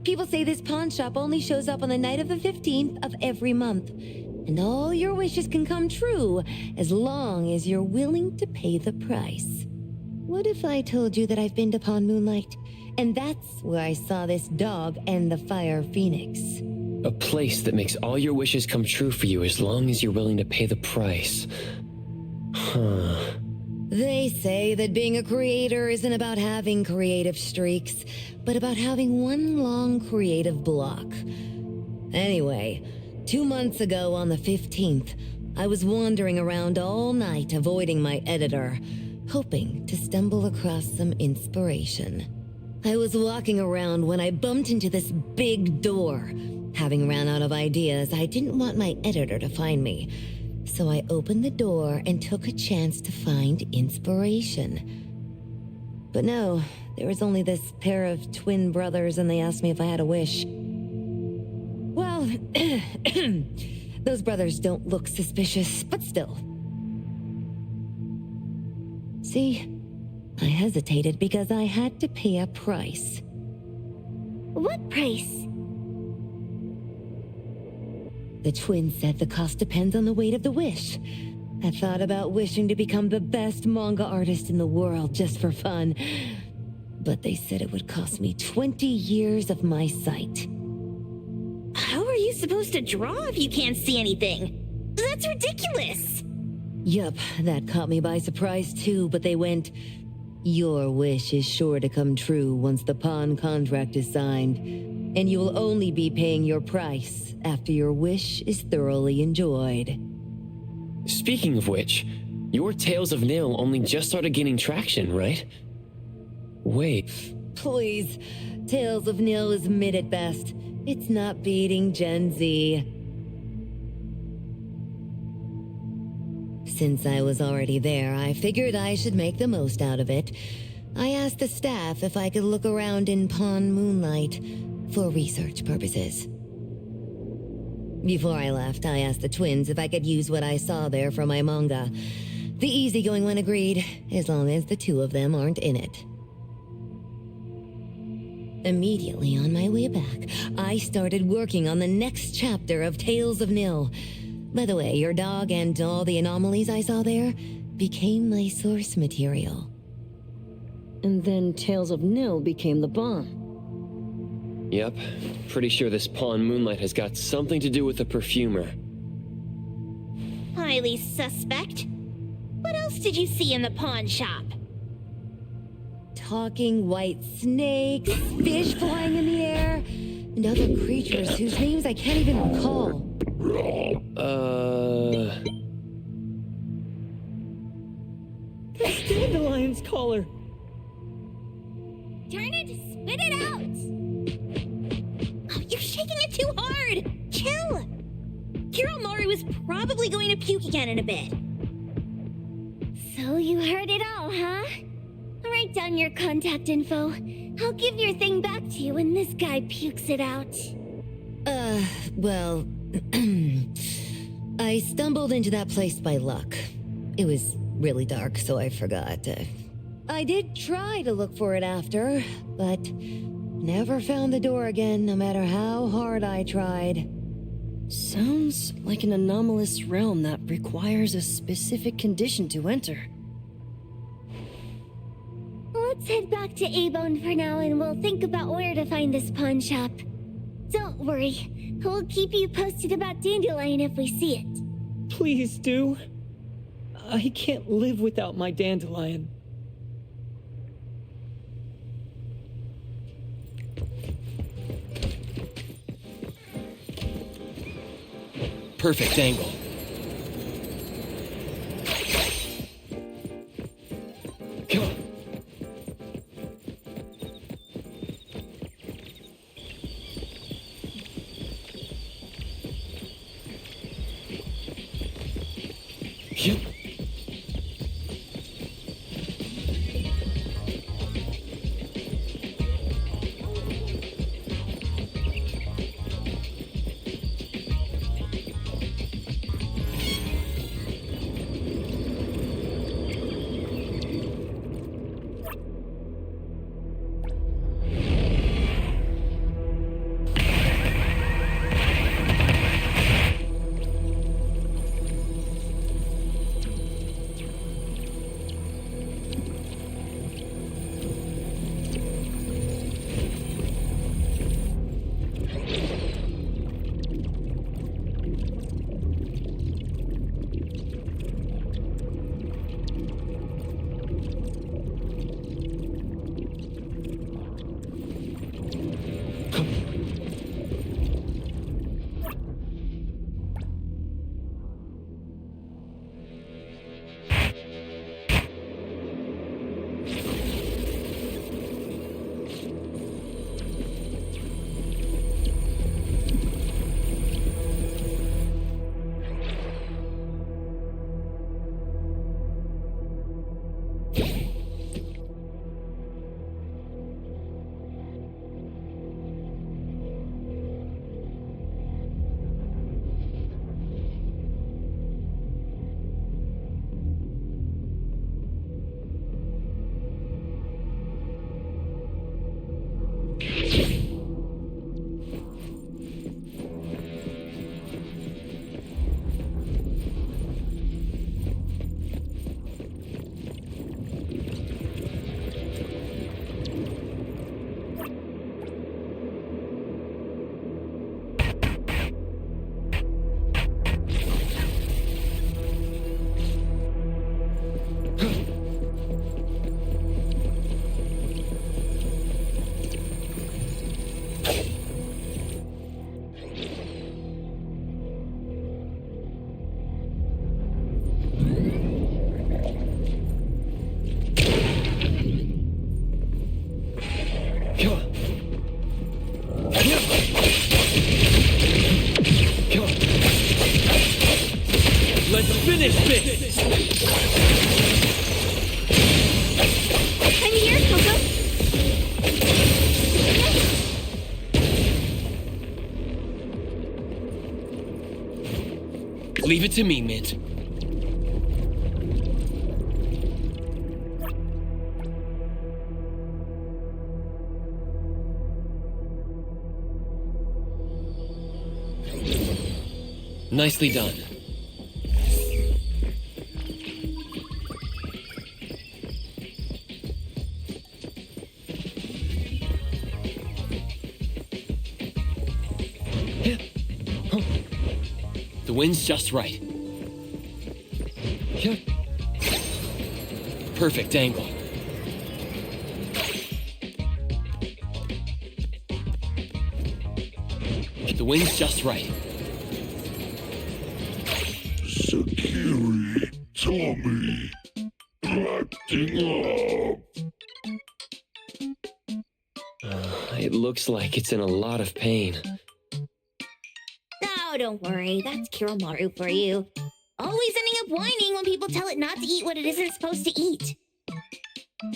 People say this pawn shop only shows up on the night of the 15th of every month. And all your wishes can come true as long as you're willing to pay the price. What if I told you that I've been to Pawn Moonlight? And that's where I saw this dog and the Fire Phoenix. A place that makes all your wishes come true for you as long as you're willing to pay the price. Huh. They say that being a creator isn't about having creative streaks, but about having one long creative block. Anyway, 2 months ago on the 15th, I was wandering around all night avoiding my editor, hoping to stumble across some inspiration. I was walking around when I bumped into this big door. Having ran out of ideas, I didn't want my editor to find me. So I opened the door and took a chance to find inspiration. But no, there was only this pair of twin brothers and they asked me if I had a wish. Well, those brothers don't look suspicious, but still. See, I hesitated because I had to pay a price. What price? The twins said the cost depends on the weight of the wish. I thought about wishing to become the best manga artist in the world just for fun. But they said it would cost me 20 years of my sight. How are you supposed to draw if you can't see anything? That's ridiculous! Yup, that caught me by surprise too, but they went, "Your wish is sure to come true once the pawn contract is signed, and you will only be paying your price after your wish is thoroughly enjoyed." Speaking of which, your Tales of Nil only just started gaining traction, right? Wait. Please, Tales of Nil is mid at best. It's not beating Gen Z. Since I was already there, I figured I should make the most out of it. I asked the staff if I could look around in Pawn Moonlight for research purposes. Before I left, I asked the twins if I could use what I saw there for my manga. The easygoing one agreed, as long as the two of them aren't in it. Immediately on my way back, I started working on the next chapter of Tales of Nil. By the way, your dog and all the anomalies I saw there became my source material. And then Tales of Nil became the bomb. Yep, pretty sure this Pawn Moonlight has got something to do with the perfumer. Highly suspect. What else did you see in the pawn shop? Talking white snakes, fish flying in the air, and other creatures whose names I can't even recall. That's Dandelion's collar! Darn it! Spit it out! Oh, you're shaking it too hard! Chill! Kiromari was probably going to puke again in a bit. So you heard it all, huh? Alright, write down your contact info. I'll give your thing back to you when this guy pukes it out. Well, I stumbled into that place by luck. It was really dark, so I forgot. I did try to look for it after, but never found the door again, no matter how hard I tried. Sounds like an anomalous realm that requires a specific condition to enter. Let's head back to A-Bone for now and we'll think about where to find this pawn shop. Don't worry, we'll keep you posted about Dandelion if we see it. Please do. I can't live without my Dandelion. Perfect angle. Come on. Yep. Finish this! I'm here, Coco. Leave it to me, Mint. Nicely done. The wind's just right. Perfect angle. The wind's just right. Sakiri, Tommy, acting up. It looks like it's in a lot of pain. Oh, don't worry. That's Kiromaru for you. Always ending up whining when people tell it not to eat what it isn't supposed to eat. Shut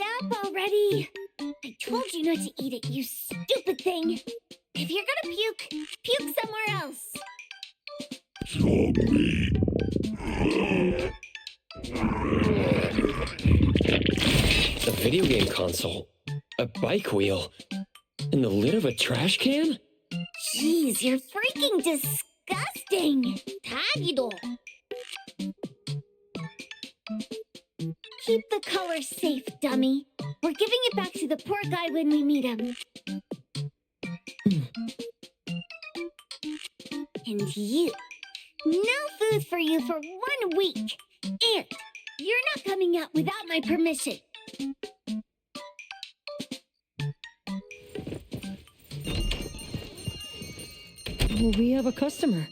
up already! I told you not to eat it, you stupid thing! If you're gonna puke, puke somewhere else! Tommy. A video game console, a bike wheel, and the lid of a trash can? Jeez, you're freaking disgusting! Tagido! Keep the color safe, dummy. We're giving it back to the poor guy when we meet him. And you. No food for you for 1 week. And you're not coming out without my permission. We have a customer.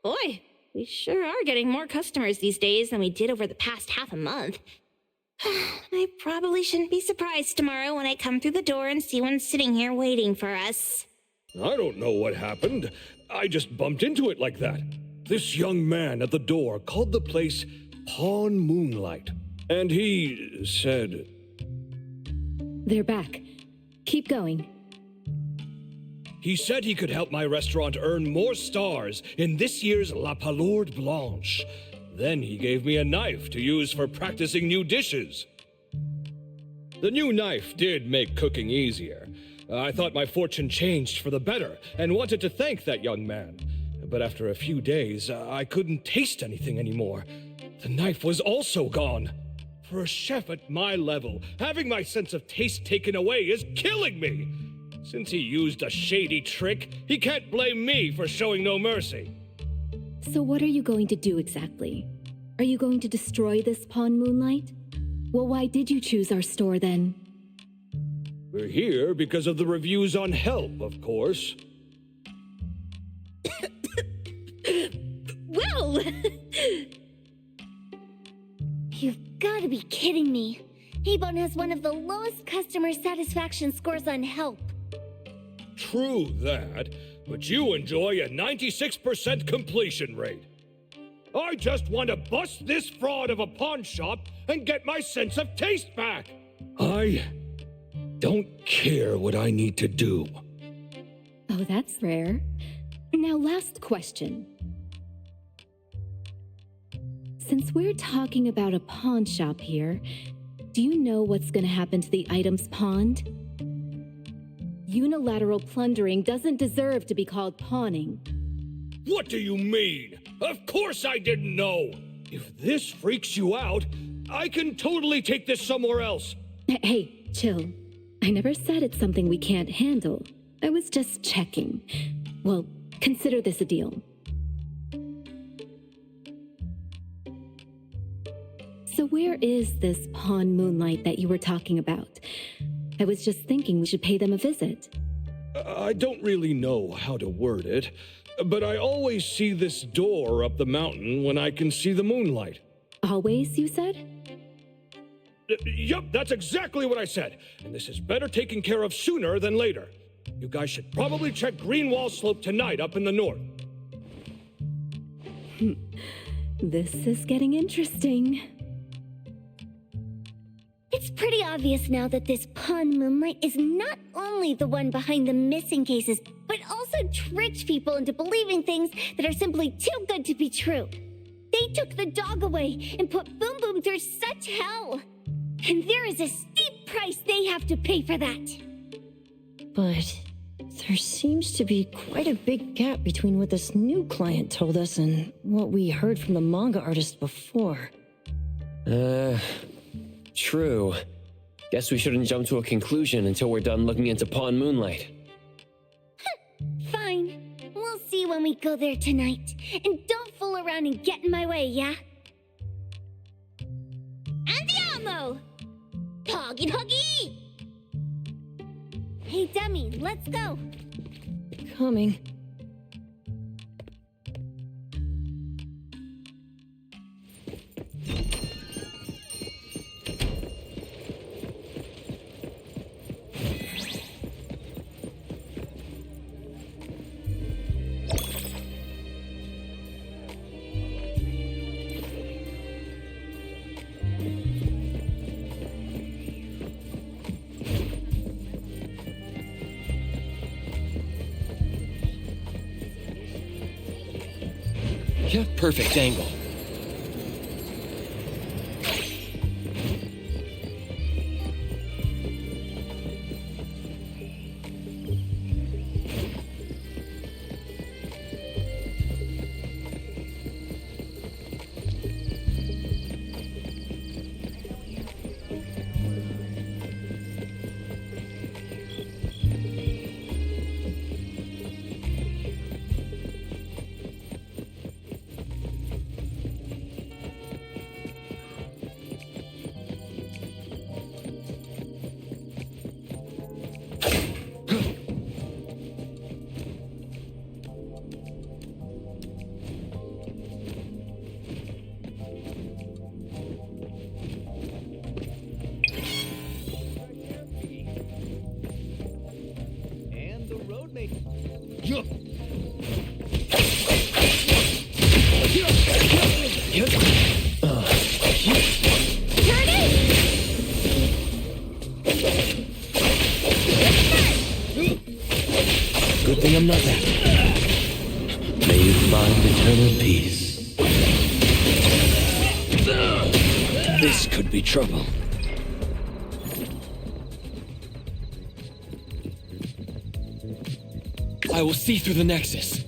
Boy, we sure are getting more customers these days than we did over the past half a month. I probably shouldn't be surprised tomorrow when I come through the door and see one sitting here waiting for us. I don't know what happened. I just bumped into it like that. This young man at the door called the place Pawn Moonlight. And he said... They're back. Keep going. He said he could help my restaurant earn more stars in this year's La Palourde Blanche. Then he gave me a knife to use for practicing new dishes. The new knife did make cooking easier. I thought my fortune changed for the better and wanted to thank that young man. But after a few days, I couldn't taste anything anymore. The knife was also gone. For a chef at my level, having my sense of taste taken away is killing me. Since he used a shady trick, he can't blame me for showing no mercy. So what are you going to do exactly? Are you going to destroy this Pawn Moonlight? Well, why did you choose our store then? We're here because of the reviews on Help, of course. Whoa! You've got to be kidding me. Abon has one of the lowest customer satisfaction scores on Help. True that, but you enjoy a 96% completion rate. I just want to bust this fraud of a pawn shop and get my sense of taste back. I don't care what I need to do. Oh, that's rare. Now, last question. Since we're talking about a pawn shop here, do you know what's going to happen to the items pawned? Unilateral plundering doesn't deserve to be called pawning. What do you mean? Of course I didn't know! If this freaks you out, I can totally take this somewhere else. Hey, chill. I never said it's something we can't handle. I was just checking. Well, consider this a deal. So where is this Pawn Moonlight that you were talking about? I was just thinking we should pay them a visit. I don't really know how to word it, but I always see this door up the mountain when I can see the moonlight. Always, you said? Yup, that's exactly what I said. And this is better taken care of sooner than later. You guys should probably check Greenwall Slope tonight up in the north. This is getting interesting. It's pretty obvious now that this Pawn Moonlight is not only the one behind the missing cases, but also tricked people into believing things that are simply too good to be true. They took the dog away and put Boom Boom through such hell. And there is a steep price they have to pay for that. But there seems to be quite a big gap between what this new client told us and what we heard from the manga artist before. True. Guess we shouldn't jump to a conclusion until we're done looking into Pawn Moonlight. Fine. We'll see when we go there tonight. And don't fool around and get in my way, yeah? Andiamo! Doggy doggy! Hey, dummy, let's go. Coming. Yeah, perfect angle. Good thing I'm not that. May you find eternal peace. This could be trouble. I will see through the Nexus.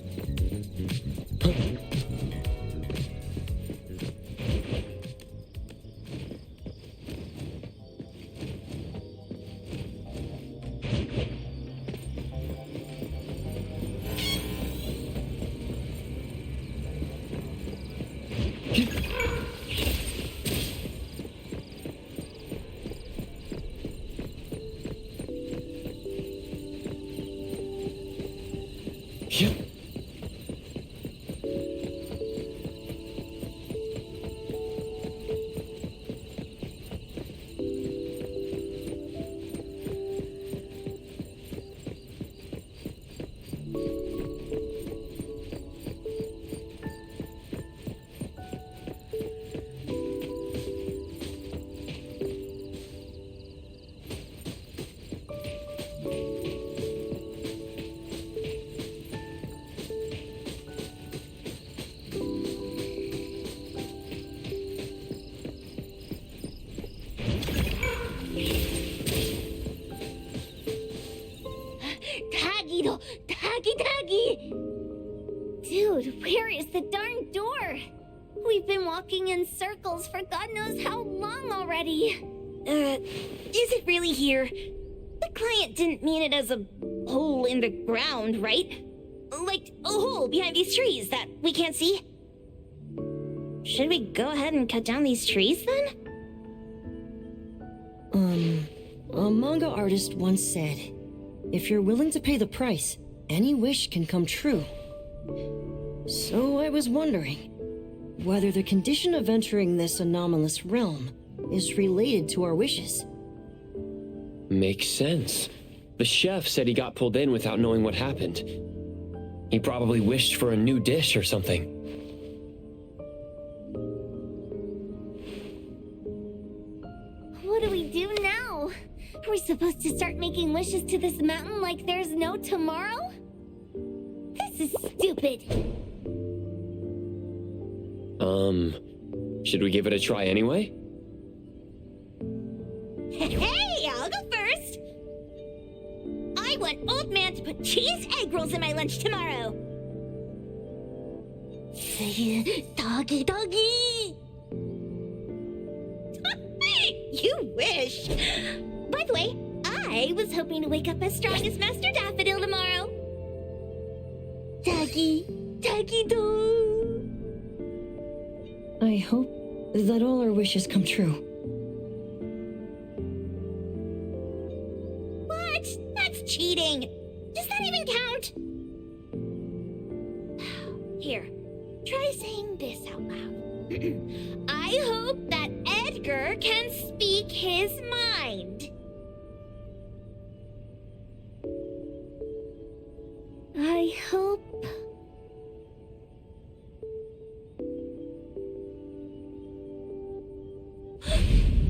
Dude, where is the darn door? We've been walking in circles for God knows how long already. Is it really here? The client didn't mean it as a hole in the ground, right? Like a hole behind these trees that we can't see? Should we go ahead and cut down these trees then? A manga artist once said, if you're willing to pay the price, any wish can come true. So I was wondering whether the condition of entering this anomalous realm is related to our wishes. Makes sense. The chef said he got pulled in without knowing what happened. He probably wished for a new dish or something. What do we do now? Are we supposed to start making wishes to this mountain like there's no tomorrow? This is stupid. Should we give it a try anyway? Hey, I'll go first. I want Old Man to put cheese egg rolls in my lunch tomorrow. Doggy, doggy. You wish. By the way, I was hoping to wake up as strong as Master Daffodil tomorrow. Doggy, doggy, dog. I hope that all our wishes come true. What? That's cheating. Does that even count? Here, try saying this out loud. I hope that Edgar can speak his mind. I hope...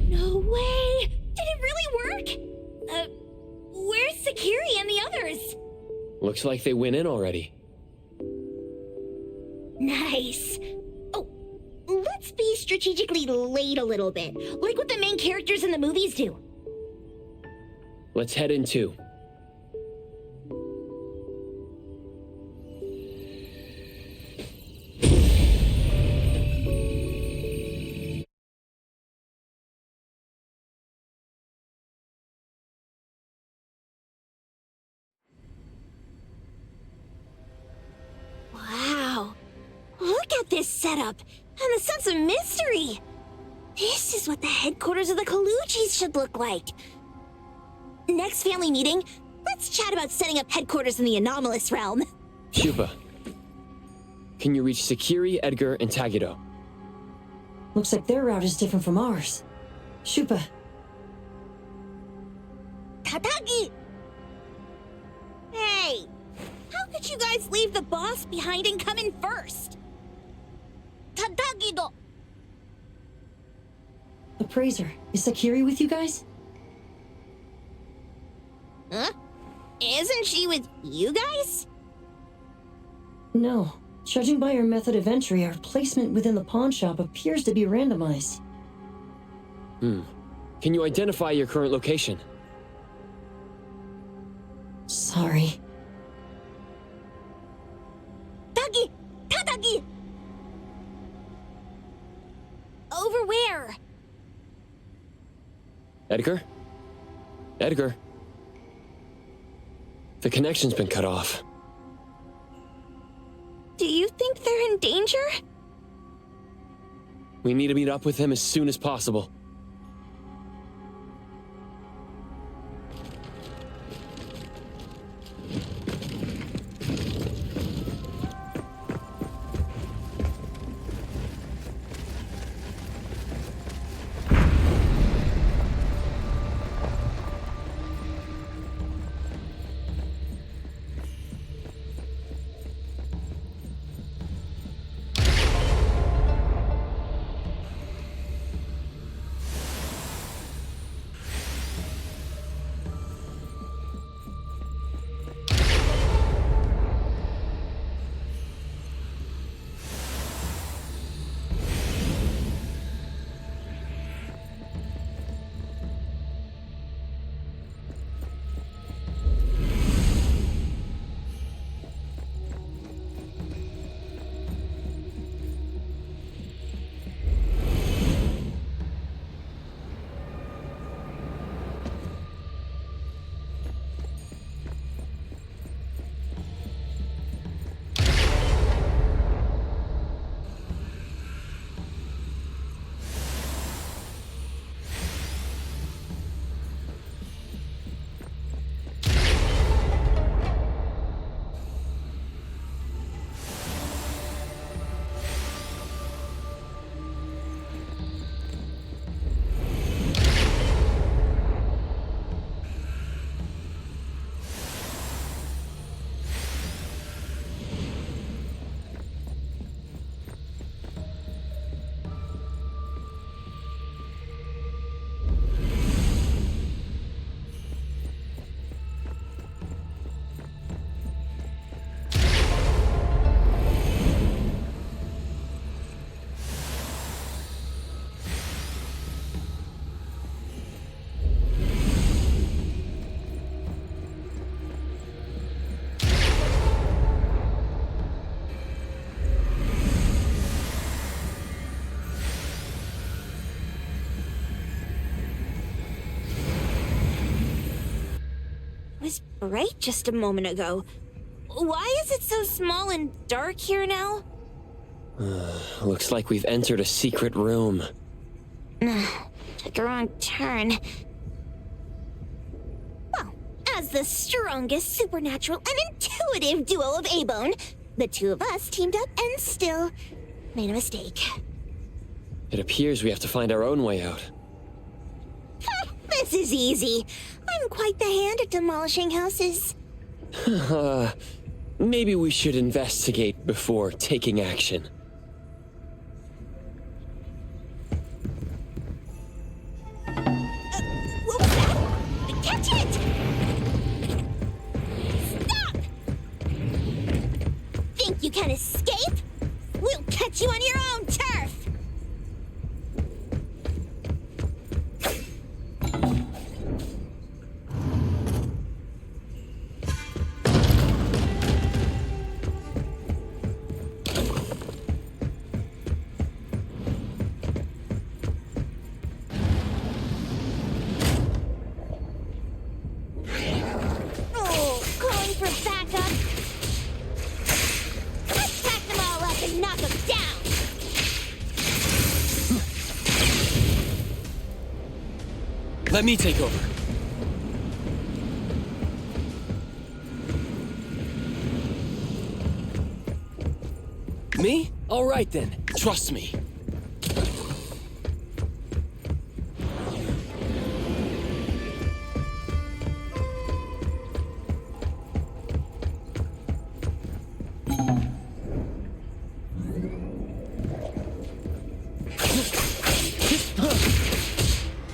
No way! Did it really work? Where's Sakiri and the others? Looks like they went in already. Nice. Oh, let's be strategically late a little bit, like what the main characters in the movies do. Let's head in too. Wow. Look at this setup and the sense of mystery. This is what the headquarters of the Kalujis should look like. Next family meeting, let's chat about setting up headquarters in the anomalous realm. Shupa, can you reach Sakiri, Edgar, and Tagido? Looks like their route is different from ours. Shupa. Tatagi! Hey! How could you guys leave the boss behind and come in first? Tatagi-do! Appraiser, is Sakiri with you guys? Huh? Isn't she with you guys? No. Judging by our method of entry, our placement within the pawn shop appears to be randomized. Can you identify your current location? Sorry. Tagi! Tatagi! Over where? Edgar? Edgar? The connection's been cut off. Do you think they're in danger? We need to meet up with them as soon as possible. It was bright just a moment ago. Why is it so small and dark here now? Looks like we've entered a secret room. Took a wrong turn. Well, as the strongest supernatural and intuitive duo of A-Bone, the two of us teamed up and still made a mistake. It appears we have to find our own way out. This is easy. I'm quite the hand at demolishing houses. Maybe we should investigate before taking action. What was that? Catch it! Stop! Think you can escape? We'll catch you on your own turf! Oh, calling for backup? Let's pack them all up and knock them down! Let me take over. Me? All right then. Trust me.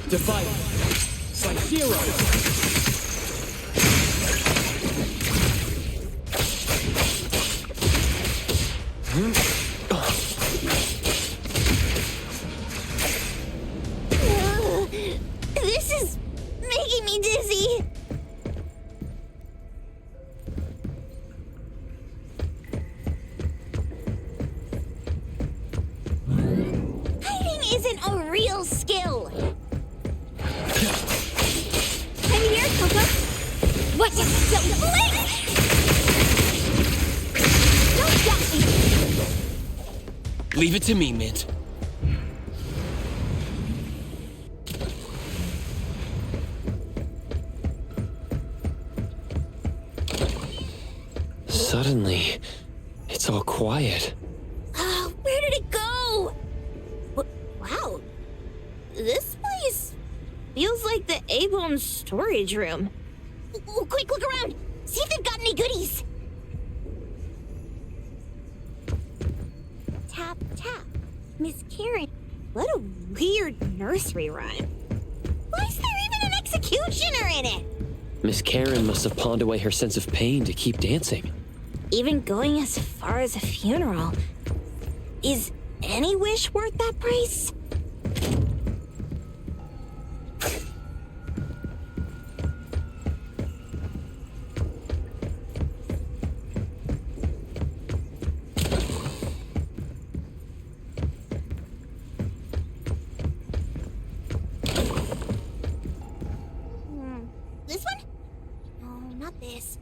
Divide. Side zero. This is making me dizzy. Hiding isn't a real skill. I'm here, Coco. What? Don't blink! Don't doubt me. Leave it to me, Mint. Suddenly, it's all quiet. Where did it go? Wow. This place feels like the A-Bone storage room. Quick, look around. See if they've got any goodies. Tap, tap. Miss Karen. What a weird nursery rhyme. Why is there even an executioner in it? Miss Karen must have pawned away her sense of pain to keep dancing. Even going as far as a funeral. Is any wish worth that price? This one? No, not this.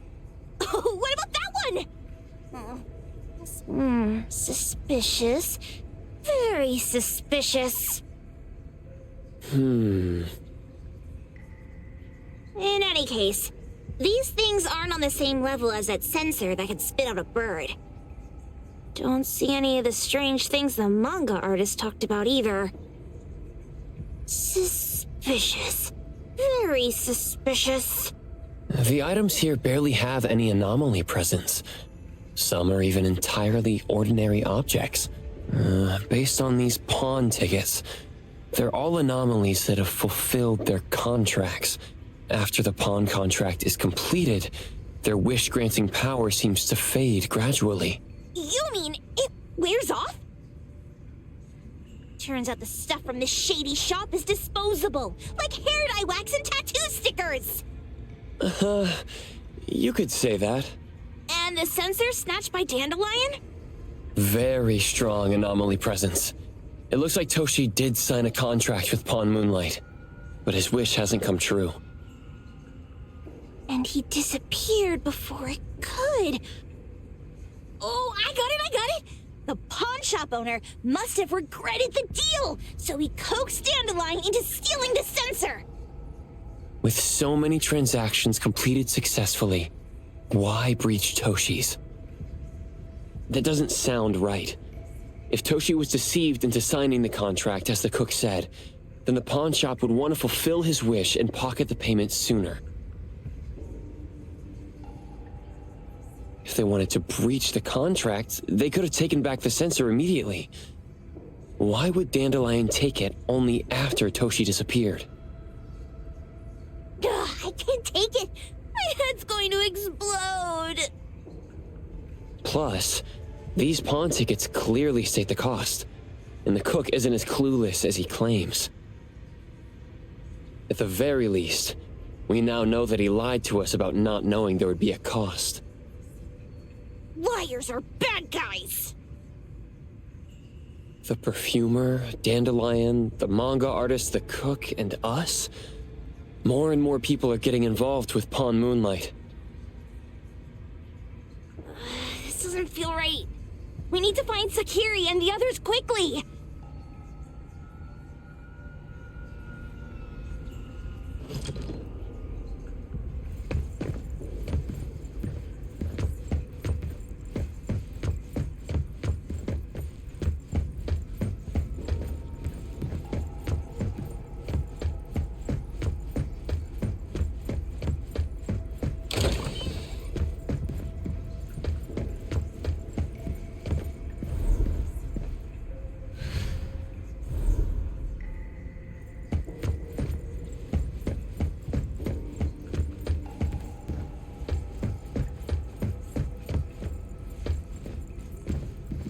Oh, what about that one? Suspicious. Very suspicious. In any case, these things aren't on the same level as that sensor that could spit out a bird. Don't see any of the strange things the manga artist talked about either. Suspicious. Very suspicious. The items here barely have any anomaly presence. Some are even entirely ordinary objects. Based on these pawn tickets, they're all anomalies that have fulfilled their contracts. After the pawn contract is completed, their wish-granting power seems to fade gradually. You mean it wears off? Turns out the stuff from this shady shop is disposable, like hair dye wax and tattoo stickers! You could say that. And the sensor snatched by Dandelion? Very strong anomaly presence. It looks like Toshi did sign a contract with Pawn Moonlight, but his wish hasn't come true. And he disappeared before it could. Oh, I got it! The pawn shop owner must have regretted the deal, so he coaxed Dandelion into stealing the sensor. With so many transactions completed successfully, why breach Toshi's? That doesn't sound right. If Toshi was deceived into signing the contract, as the cook said, then the pawn shop would want to fulfill his wish and pocket the payment sooner. If they wanted to breach the contract, they could have taken back the sensor immediately. Why would Dandelion take it only after Toshi disappeared? I can't take it. My head's going to explode. Plus, These pawn tickets clearly state the cost, and the cook isn't as clueless as he claims. At the very least, we now know that he lied to us about not knowing there would be a cost. Liars are bad guys! The perfumer, Dandelion, the manga artist, the cook, and us? More and more people are getting involved with Pawn Moonlight. This doesn't feel right. We need to find Sakiri and the others quickly!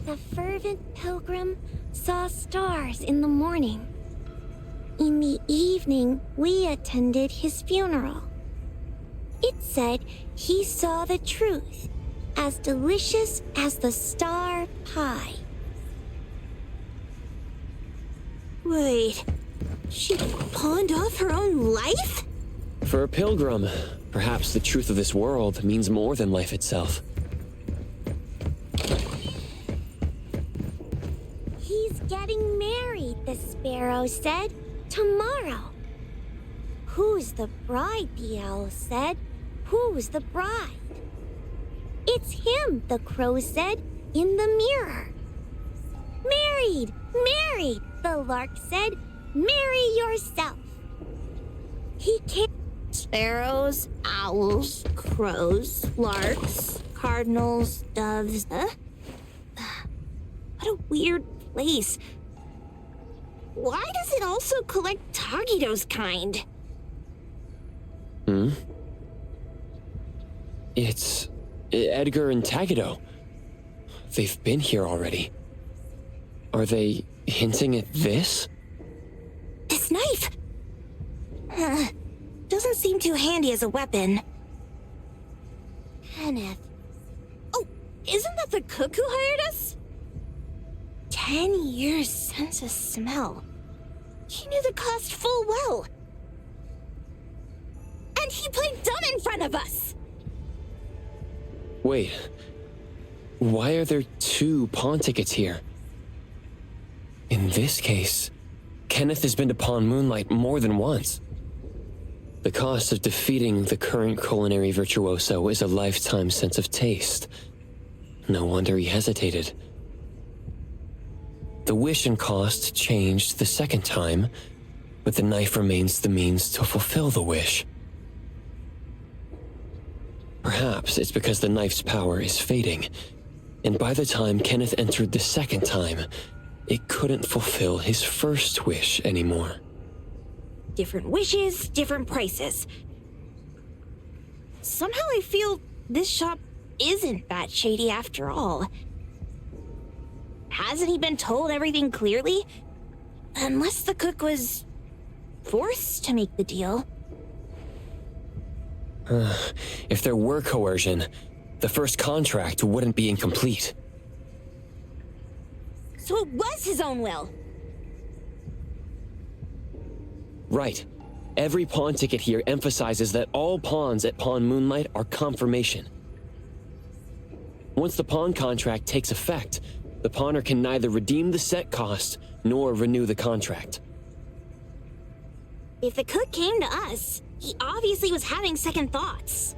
The fervent pilgrim saw stars in the morning. In the evening, we attended his funeral. It said he saw the truth, as delicious as the star pie. Wait, she pawned off her own life? For a pilgrim, perhaps the truth of this world means more than life itself. He's getting married, the sparrow said. Tomorrow. Who's the bride, the owl said. Who's the bride? It's him, the crow said, in the mirror. Married, married, the lark said. Marry yourself. He can't. Sparrows, owls, crows, larks, cardinals, doves. What a weird place. Why does it also collect Tagido's kind? It's Edgar and Tagido. They've been here already. Are they hinting at this? This knife! Doesn't seem too handy as a weapon. Kenneth. Oh, isn't that the cook who hired us? 10 years sense of smell. He knew the cost full well. And he played dumb in front of us! Wait. Why are there 2 pawn tickets here? In this case, Kenneth has been to Pawn Moonlight more than once. The cost of defeating the current culinary virtuoso is a lifetime sense of taste. No wonder he hesitated. The wish and cost changed the second time, but the knife remains the means to fulfill the wish. Perhaps it's because the knife's power is fading, and by the time Kenneth entered the second time, it couldn't fulfill his first wish anymore. Different wishes, different prices. Somehow I feel this shop isn't that shady after all. Hasn't he been told everything clearly? Unless the cook was forced to make the deal. If there were coercion, the first contract wouldn't be incomplete. So it was his own will. Right. Every pawn ticket here emphasizes that all pawns at Pawn Moonlight are confirmation. Once the pawn contract takes effect, the pawner can neither redeem the set cost nor renew the contract. If the cook came to us, he obviously was having second thoughts.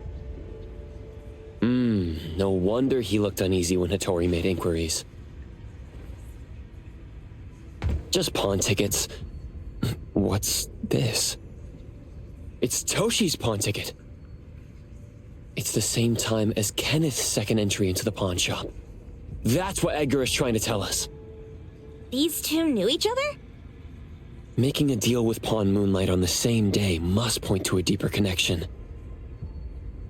No wonder he looked uneasy when Hattori made inquiries. Just pawn tickets. What's this? It's Toshi's pawn ticket. It's the same time as Kenneth's second entry into the pawn shop. That's what Edgar is trying to tell us. These two knew each other? Making a deal with Pawn Moonlight on the same day must point to a deeper connection.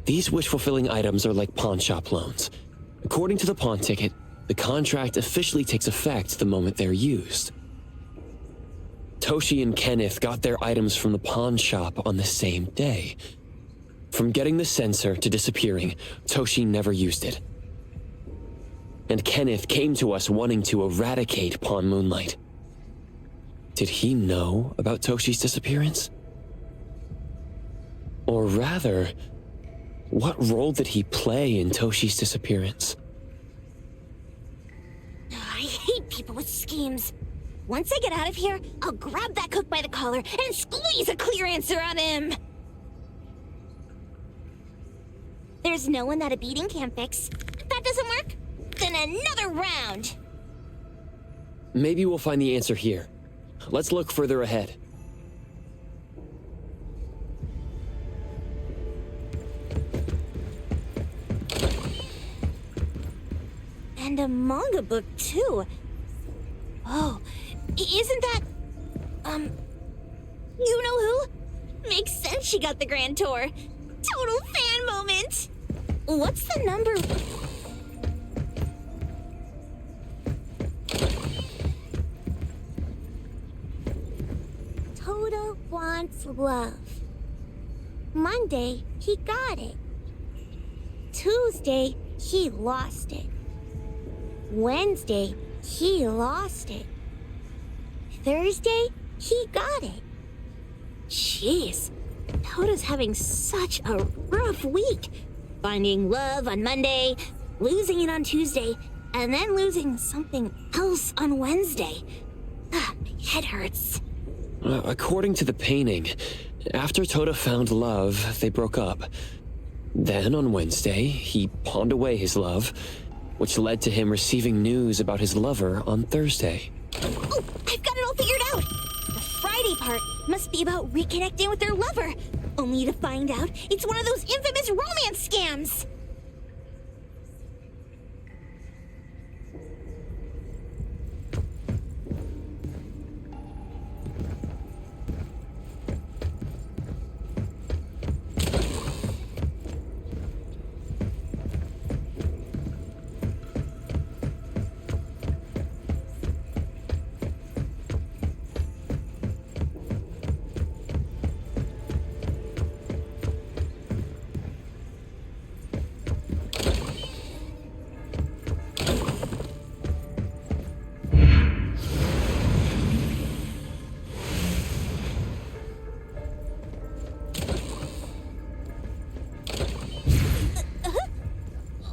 These wish-fulfilling items are like pawn shop loans. According to the pawn ticket, The contract officially takes effect the moment they're used. Toshi and Kenneth got their items from the pawn shop on the same day. From getting the sensor to disappearing, Toshi never used it. And Kenneth came to us wanting to eradicate Pawn Moonlight. Did he know about Toshi's disappearance? Or rather, what role did he play in Toshi's disappearance? I hate people with schemes. Once I get out of here, I'll grab that cook by the collar and squeeze a clear answer on him. There's no one that a beating can't fix. If that doesn't work, then another round. Maybe we'll find the answer here. Let's look further ahead. And a manga book, too. Oh, isn't that... you know who? Makes sense she got the Grand Tour. Total fan moment! What's the number? Toto wants love. Monday, he got it. Tuesday, he lost it. Wednesday, he lost it. Thursday, he got it. Jeez, Toto's having such a rough week. Finding love on Monday, losing it on Tuesday, and then losing something else on Wednesday. My head hurts. According to the painting, after Toto found love, they broke up. Then on Wednesday, he pawned away his love, which led to him receiving news about his lover on Thursday. Oh, I've got it all figured out! The Friday part must be about reconnecting with their lover, only to find out it's one of those infamous romance scams!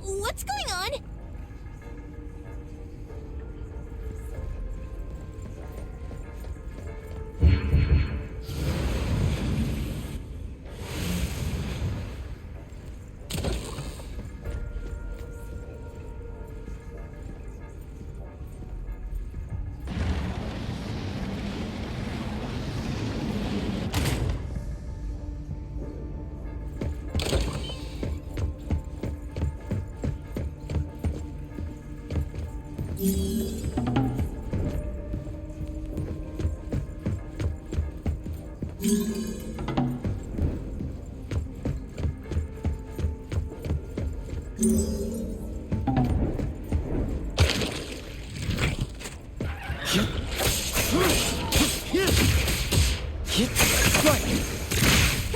What's going on?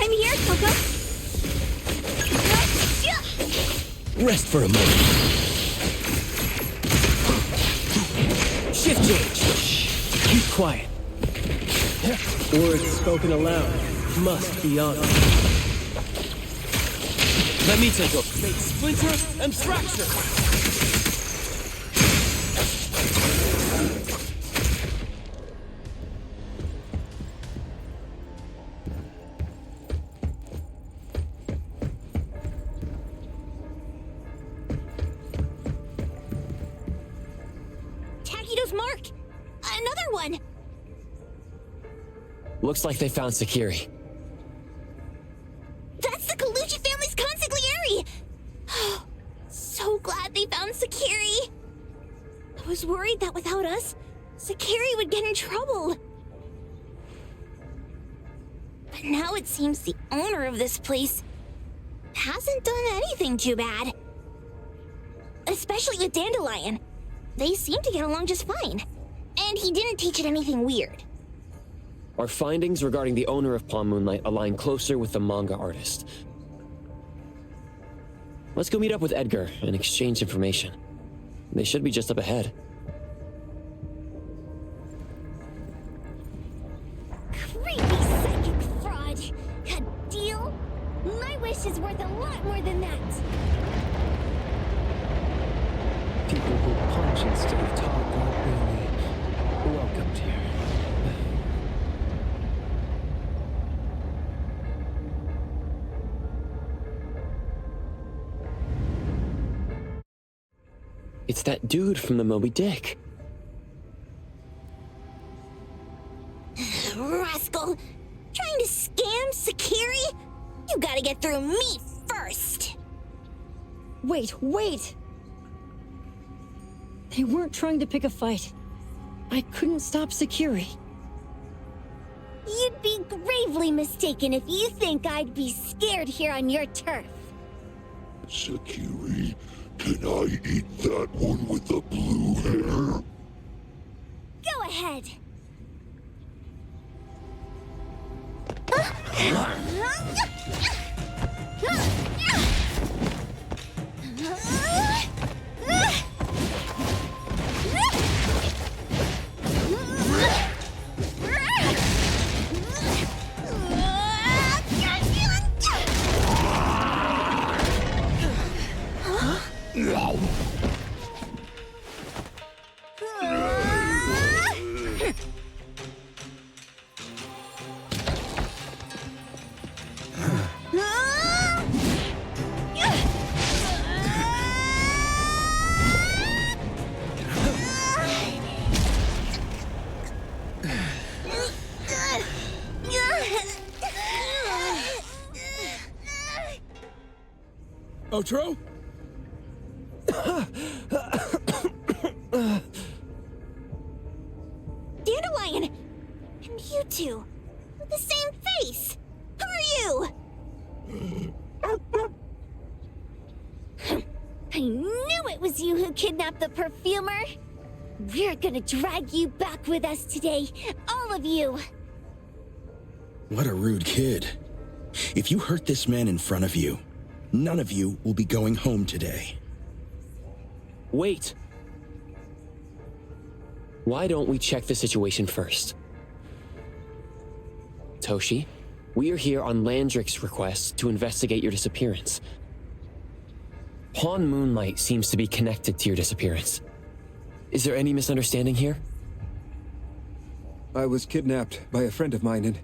I'm here, Coco. Rest for a moment. Shift change. Keep quiet. Words spoken aloud must be honored. Let me take over. Make splinter and fracture. Takido's mark! Another one! Looks like they found Sakiri. That's the Colucci family's consigliere! So glad they found Sakiri! I was worried that without us, Sakiri would get in trouble. But now it seems the owner of this place hasn't done anything too bad. Especially with Dandelion. they seem to get along just fine. And he didn't teach it anything weird. Our findings regarding the owner of Pawn Moonlight align closer with the manga artist. Let's go meet up with Edgar and exchange information. They should be just up ahead. Creepy psychic fraud! A deal? My wish is worth a lot more than that! People who punch instead of talk aren't really welcomed here. It's that dude from the Moby Dick. Rascal! Trying to scam Sakiri? You gotta get through me first! Wait! They weren't trying to pick a fight. I couldn't stop Sakiri. You'd be gravely mistaken if you think I'd be scared here on your turf. Sakiri, can I eat that one with the blue hair? Go ahead. Otro? Dandelion! And you two, with the same face! Who are you? I knew it was you who kidnapped the perfumer! We're gonna drag you back with us today, all of you! What a rude kid. If you hurt this man in front of you, none of you will be going home today. Wait! Why don't we check the situation first? Toshi, we are here on Landrick's request to investigate your disappearance. Pawn Moonlight seems to be connected to your disappearance. Is there any misunderstanding here? I was kidnapped by a friend of mine and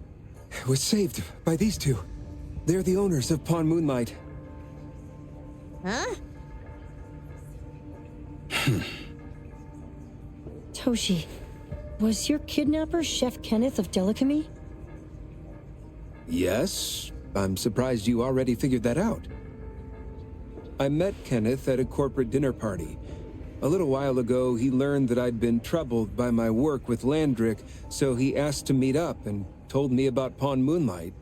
was saved by these two. They're the owners of Pawn Moonlight. Huh? Toshi, was your kidnapper Chef Kenneth of Delicamy? Yes, I'm surprised you already figured that out. I met Kenneth at a corporate dinner party. A little while ago, he learned that I'd been troubled by my work with Landrick, so he asked to meet up and told me about Pawn Moonlight.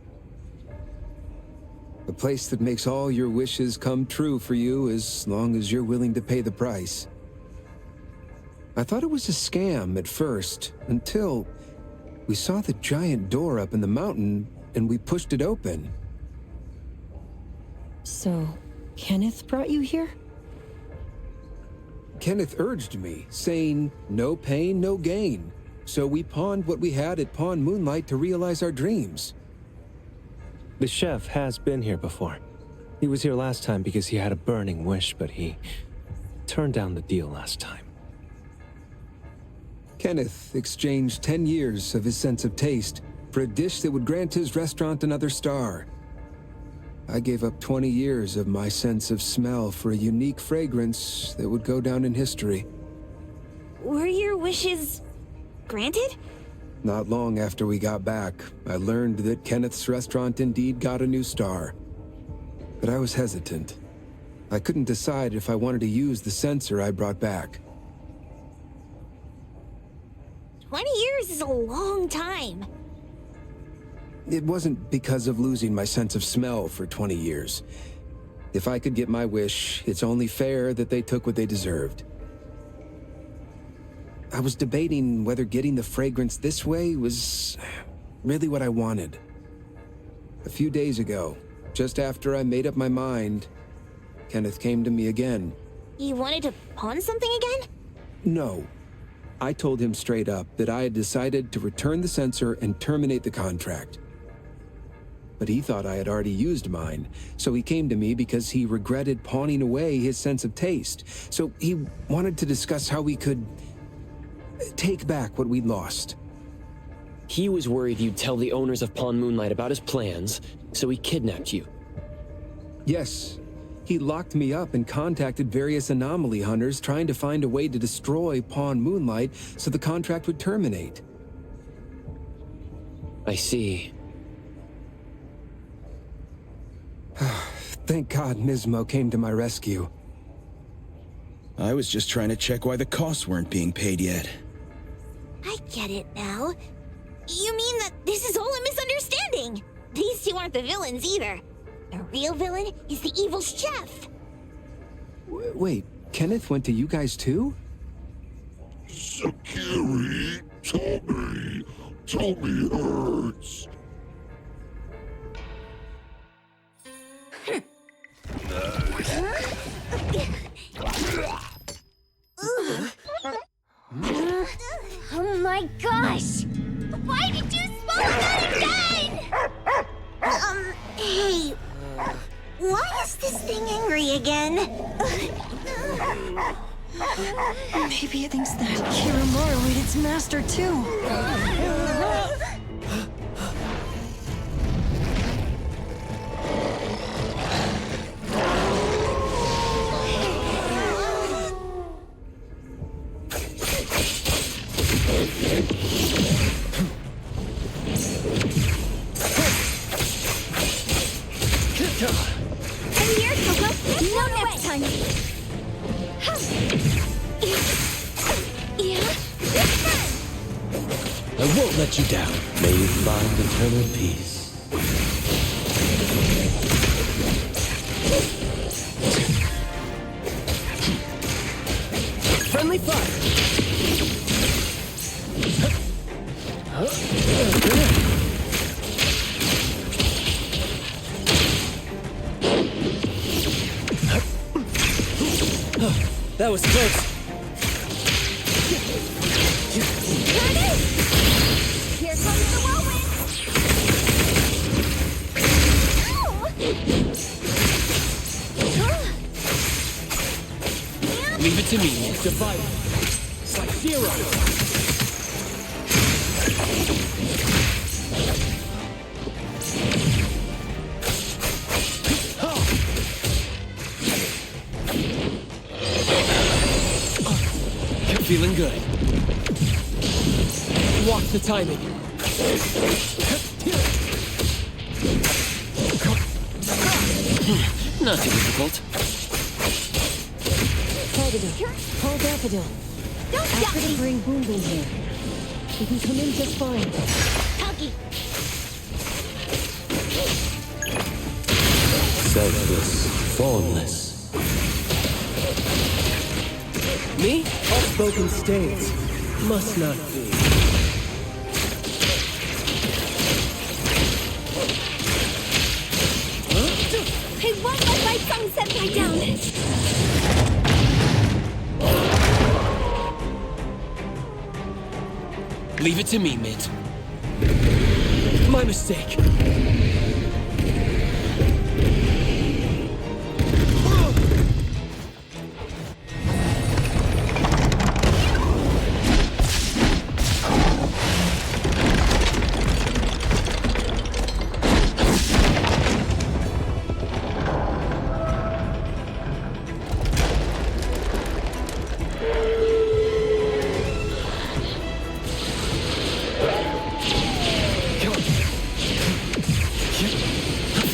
A place that makes all your wishes come true for you as long as you're willing to pay the price. I thought it was a scam at first, until we saw the giant door up in the mountain and we pushed it open. So, Kenneth brought you here? Kenneth urged me, saying, no pain, no gain. So we pawned what we had at Pawn Moonlight to realize our dreams. The chef has been here before. He was here last time because he had a burning wish, but he turned down the deal last time. Kenneth exchanged 10 years of his sense of taste for a dish that would grant his restaurant another star. I gave up 20 years of my sense of smell for a unique fragrance that would go down in history. Were your wishes granted? Not long after we got back, I learned that Kenneth's restaurant indeed got a new star. But I was hesitant. I couldn't decide if I wanted to use the sensor I brought back. 20 years is a long time. It wasn't because of losing my sense of smell for 20 years. If I could get my wish, it's only fair that they took what they deserved. I was debating whether getting the fragrance this way was really what I wanted. A few days ago, just after I made up my mind, Kenneth came to me again. You wanted to pawn something again? No. I told him straight up that I had decided to return the sensor and terminate the contract. But he thought I had already used mine, so he came to me because he regretted pawning away his sense of taste. So he wanted to discuss how we could take back what we'd lost. He was worried you'd tell the owners of Pawn Moonlight about his plans, so he kidnapped you. Yes. He locked me up and contacted various anomaly hunters trying to find a way to destroy Pawn Moonlight so the contract would terminate. I see. Thank God Nismo came to my rescue. I was just trying to check why the costs weren't being paid yet. I get it now. You mean that this is all a misunderstanding? These two aren't the villains either. The real villain is the evil chef. Wait, Kenneth went to you guys too? Sakiri, Tommy hurts. Oh my gosh! Why did you smoke that again? Hey, why is this thing angry again? Maybe it thinks that Kiramaru ate its master too. And here, Coco. No next time. Yeah? I won't let you down. May you find eternal peace. Friendly fire! That was close. Here comes the whirlwind! Leave it to me. Divide it. It's like zero. Feeling good. Watch the timing. Not too difficult. Call Daffodil. Ask her to bring Boom Boom here. You can come in just fine. Tuggy. Selfless, formless. Me? Outspoken states. Must not be. I won't let my tongue senpai down! Leave it to me, Mint. My mistake.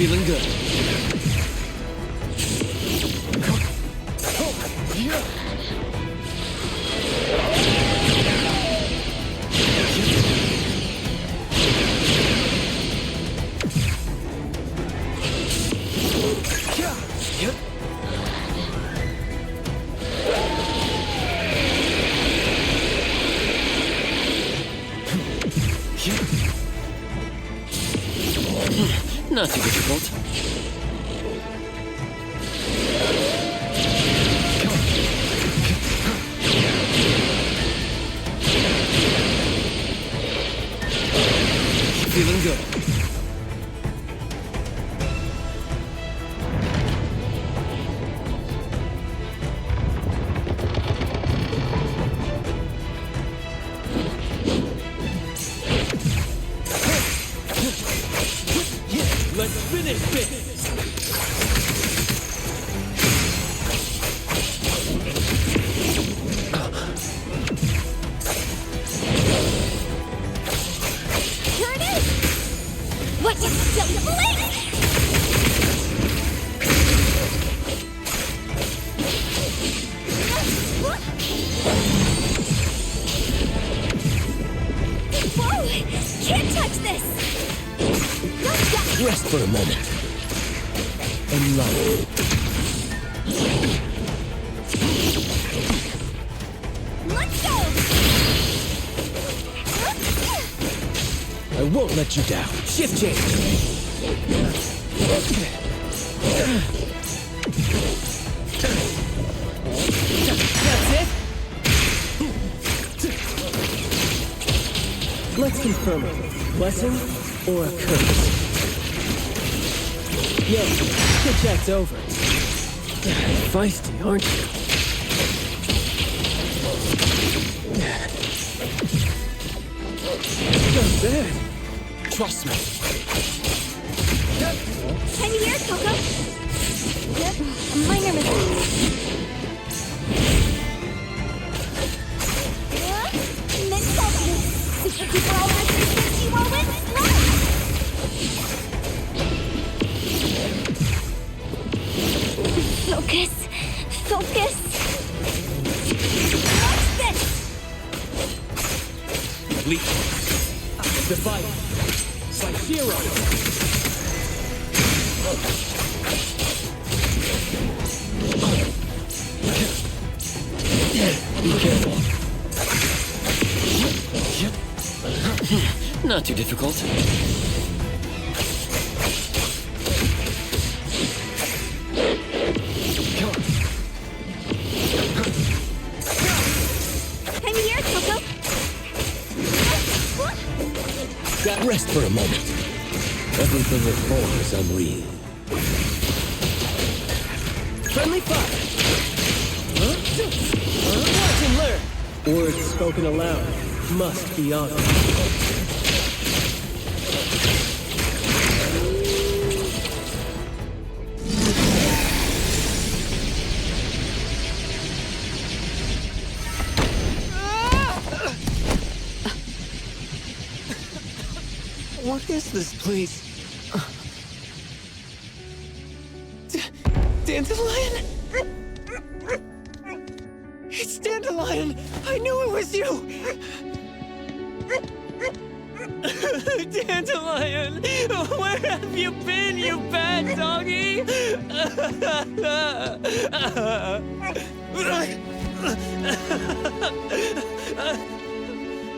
Feeling good. Not too difficult. Feeling good. Let's finish this! Here it is! What the blink? Whoa! Can't touch this! Rest for a moment. And love. Let's go! I won't let you down. Shift change! That's it? Let's confirm it. Blessing or a curse? Yo, chit chat's over. Feisty, aren't you? Not bad. Trust me. Can you hear it, Coco? Minor mistake. Mid-focus. Super over 360 whirlwind slash! Focus. Focus. Watch this! Leap. Divide. Sub-Zero. Be careful. Not too difficult. Can you hear it, Coco? Rest for a moment. Everything it forms unreal. Friendly fire. Watch and learn. Words spoken aloud must be honored. What is this place? Dandelion? It's Dandelion! I knew it was you! Dandelion! Where have you been, you bad doggy?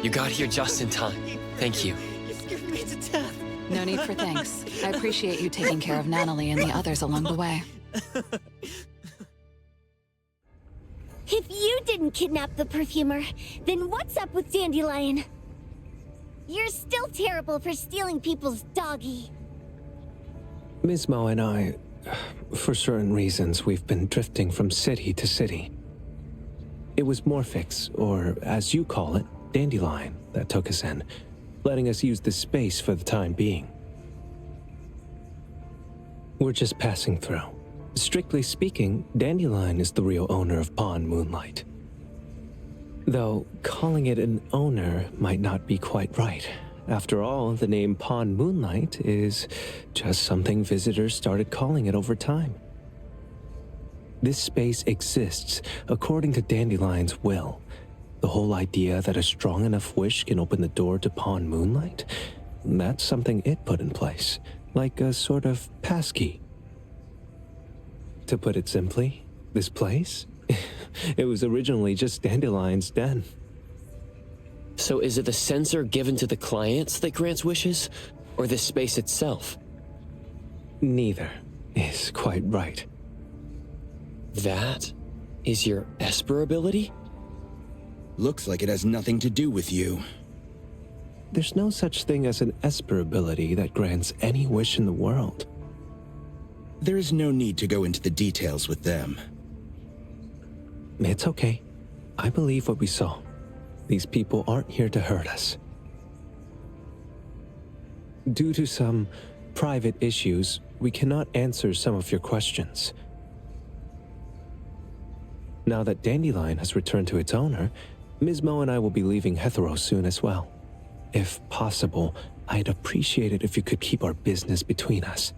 You got here just in time. Thank you. You scared me to death. No need for thanks. I appreciate you taking care of Natalie and the others along the way. If you didn't kidnap the perfumer, then what's up with Dandelion? You're still terrible for stealing people's doggy. Ms. Mao and I, for certain reasons, we've been drifting from city to city. It was Morphix, or as you call it, Dandelion, that took us in, letting us use this space for the time being. We're just passing through. Strictly speaking, Dandelion is the real owner of Pawn Moonlight. Though calling it an owner might not be quite right. After all, the name Pawn Moonlight is just something visitors started calling it over time. This space exists according to Dandelion's will. The whole idea that a strong enough wish can open the door to Pawn Moonlight, that's something it put in place, like a sort of passkey. To put it simply, this place, it was originally just Dandelion's den. So is it the sensor given to the clients that grants wishes, or the space itself? Neither is quite right. That is your Esper ability? Looks like it has nothing to do with you. There's no such thing as an Esper ability that grants any wish in the world. There is no need to go into the details with them. It's okay. I believe what we saw. These people aren't here to hurt us. Due to some private issues, we cannot answer some of your questions. Now that Dandelion has returned to its owner, Ms. Mo and I will be leaving Hetero soon as well. If possible, I'd appreciate it if you could keep our business between us.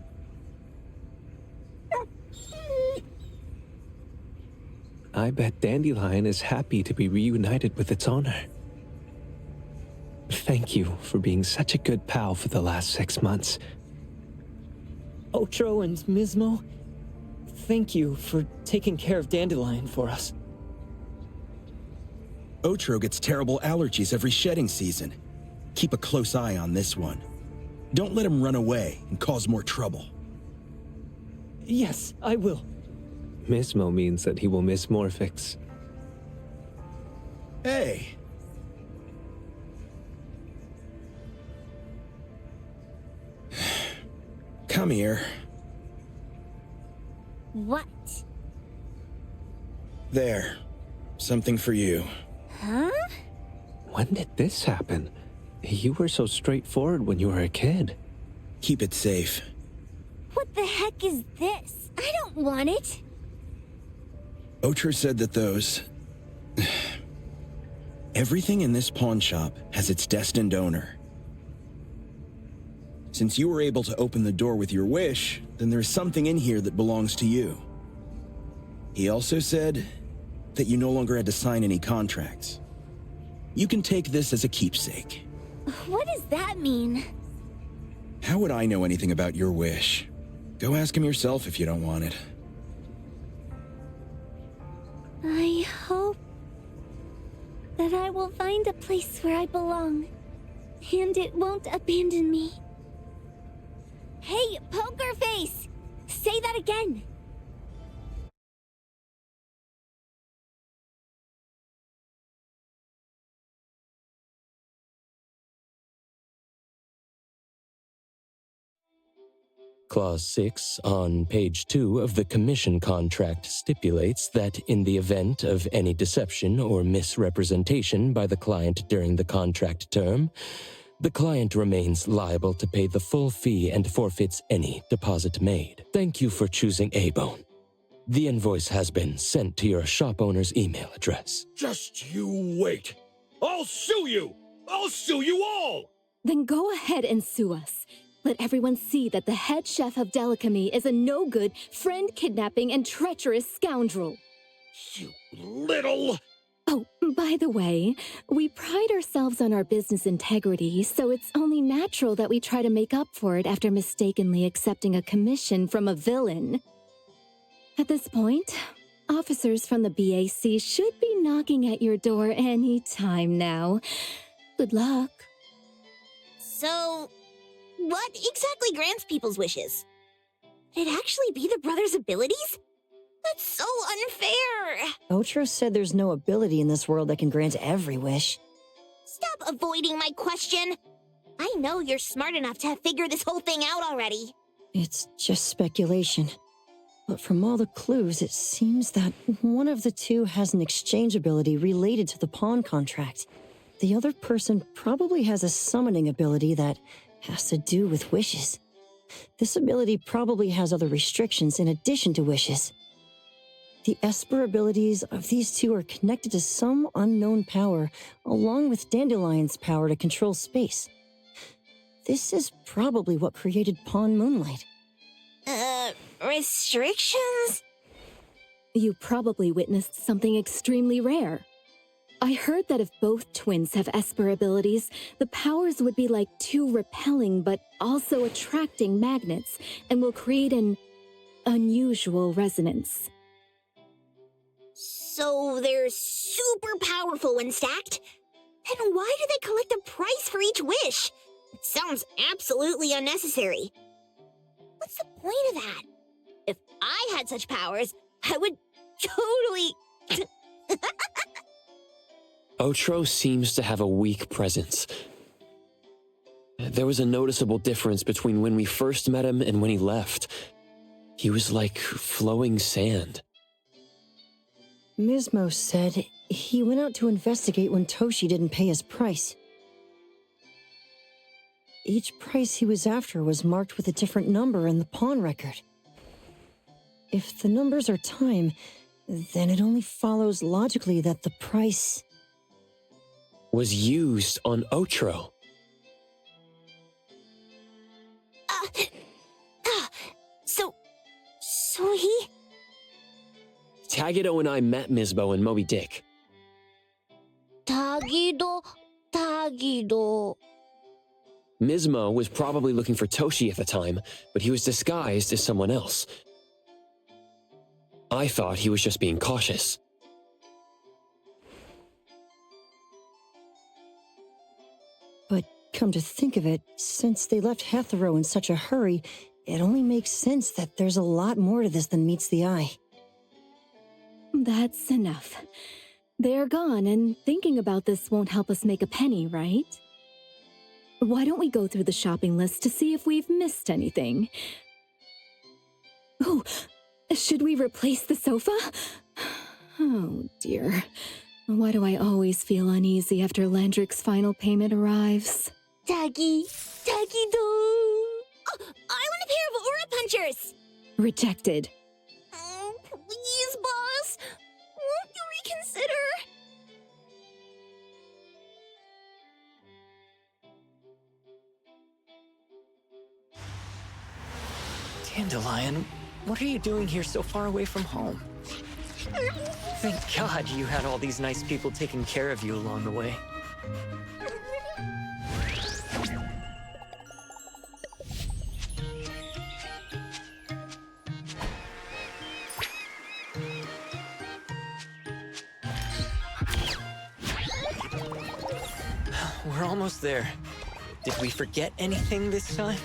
I bet Dandelion is happy to be reunited with its owner. Thank you for being such a good pal for the last 6 months. Otro and Mismo, thank you for taking care of Dandelion for us. Otro gets terrible allergies every shedding season. Keep a close eye on this one. Don't let him run away and cause more trouble. Yes, I will. Mismo means that he will miss Morphix. Hey. Come here. What? There. Something for you. Huh? When did this happen? You were so straightforward when you were a kid. Keep it safe. What the heck is this? I don't want it. Otro said that those... Everything in this pawn shop has its destined owner. Since you were able to open the door with your wish, then there's something in here that belongs to you. He also said that you no longer had to sign any contracts. You can take this as a keepsake. What does that mean? How would I know anything about your wish? Go ask him yourself if you don't want it. I hope that I will find a place where I belong, and it won't abandon me. Hey, Poker Face! Say that again! Clause 6 on page 2 of the commission contract stipulates that in the event of any deception or misrepresentation by the client during the contract term, the client remains liable to pay the full fee and forfeits any deposit made. Thank you for choosing A-Bone. The invoice has been sent to your shop owner's email address. Just you wait. I'll sue you! I'll sue you all! Then go ahead and sue us. Let everyone see that the head chef of Delicamy is a no-good, friend-kidnapping, and treacherous scoundrel. You little... Oh, by the way, we pride ourselves on our business integrity, so it's only natural that we try to make up for it after mistakenly accepting a commission from a villain. At this point, officers from the BAC should be knocking at your door any time now. Good luck. So, what exactly grants people's wishes? Could it actually be the brothers' abilities? That's so unfair! Otro said there's no ability in this world that can grant every wish. Stop avoiding my question! I know you're smart enough to have figured this whole thing out already. It's just speculation. But from all the clues, it seems that one of the two has an exchange ability related to the pawn contract. The other person probably has a summoning ability that has to do with wishes. This ability probably has other restrictions in addition to wishes. The Esper abilities of these two are connected to some unknown power, along with Dandelion's power to control space. This is probably what created Pawn Moonlight. Restrictions? You probably witnessed something extremely rare. I heard that if both twins have Esper abilities, the powers would be like two repelling but also attracting magnets and will create an unusual resonance. So they're super powerful when stacked? Then why do they collect a price for each wish? It sounds absolutely unnecessary. What's the point of that? If I had such powers, I would totally... Otro seems to have a weak presence. There was a noticeable difference between when we first met him and when he left. He was like flowing sand. Mismo said he went out to investigate when Toshi didn't pay his price. Each price he was after was marked with a different number in the pawn record. If the numbers are time, then it only follows logically that the price was used on Otro. So he... Tagido and I met Misbo and Moby Dick. Tagido. Mismo was probably looking for Toshi at the time, but he was disguised as someone else. I thought he was just being cautious. But come to think of it, since they left Hetero in such a hurry, it only makes sense that there's a lot more to this than meets the eye. That's enough. They're gone, and thinking about this won't help us make a penny, right? Why don't we go through the shopping list to see if we've missed anything? Oh, should we replace the sofa? Oh, dear. Why do I always feel uneasy after Landrick's final payment arrives? Tagido. Oh, I want a pair of aura punchers! Rejected. Oh, please, boss. Won't you reconsider? Dandelion, what are you doing here so far away from home? Thank God you had all these nice people taking care of you along the way. We're almost there. Did we forget anything this time?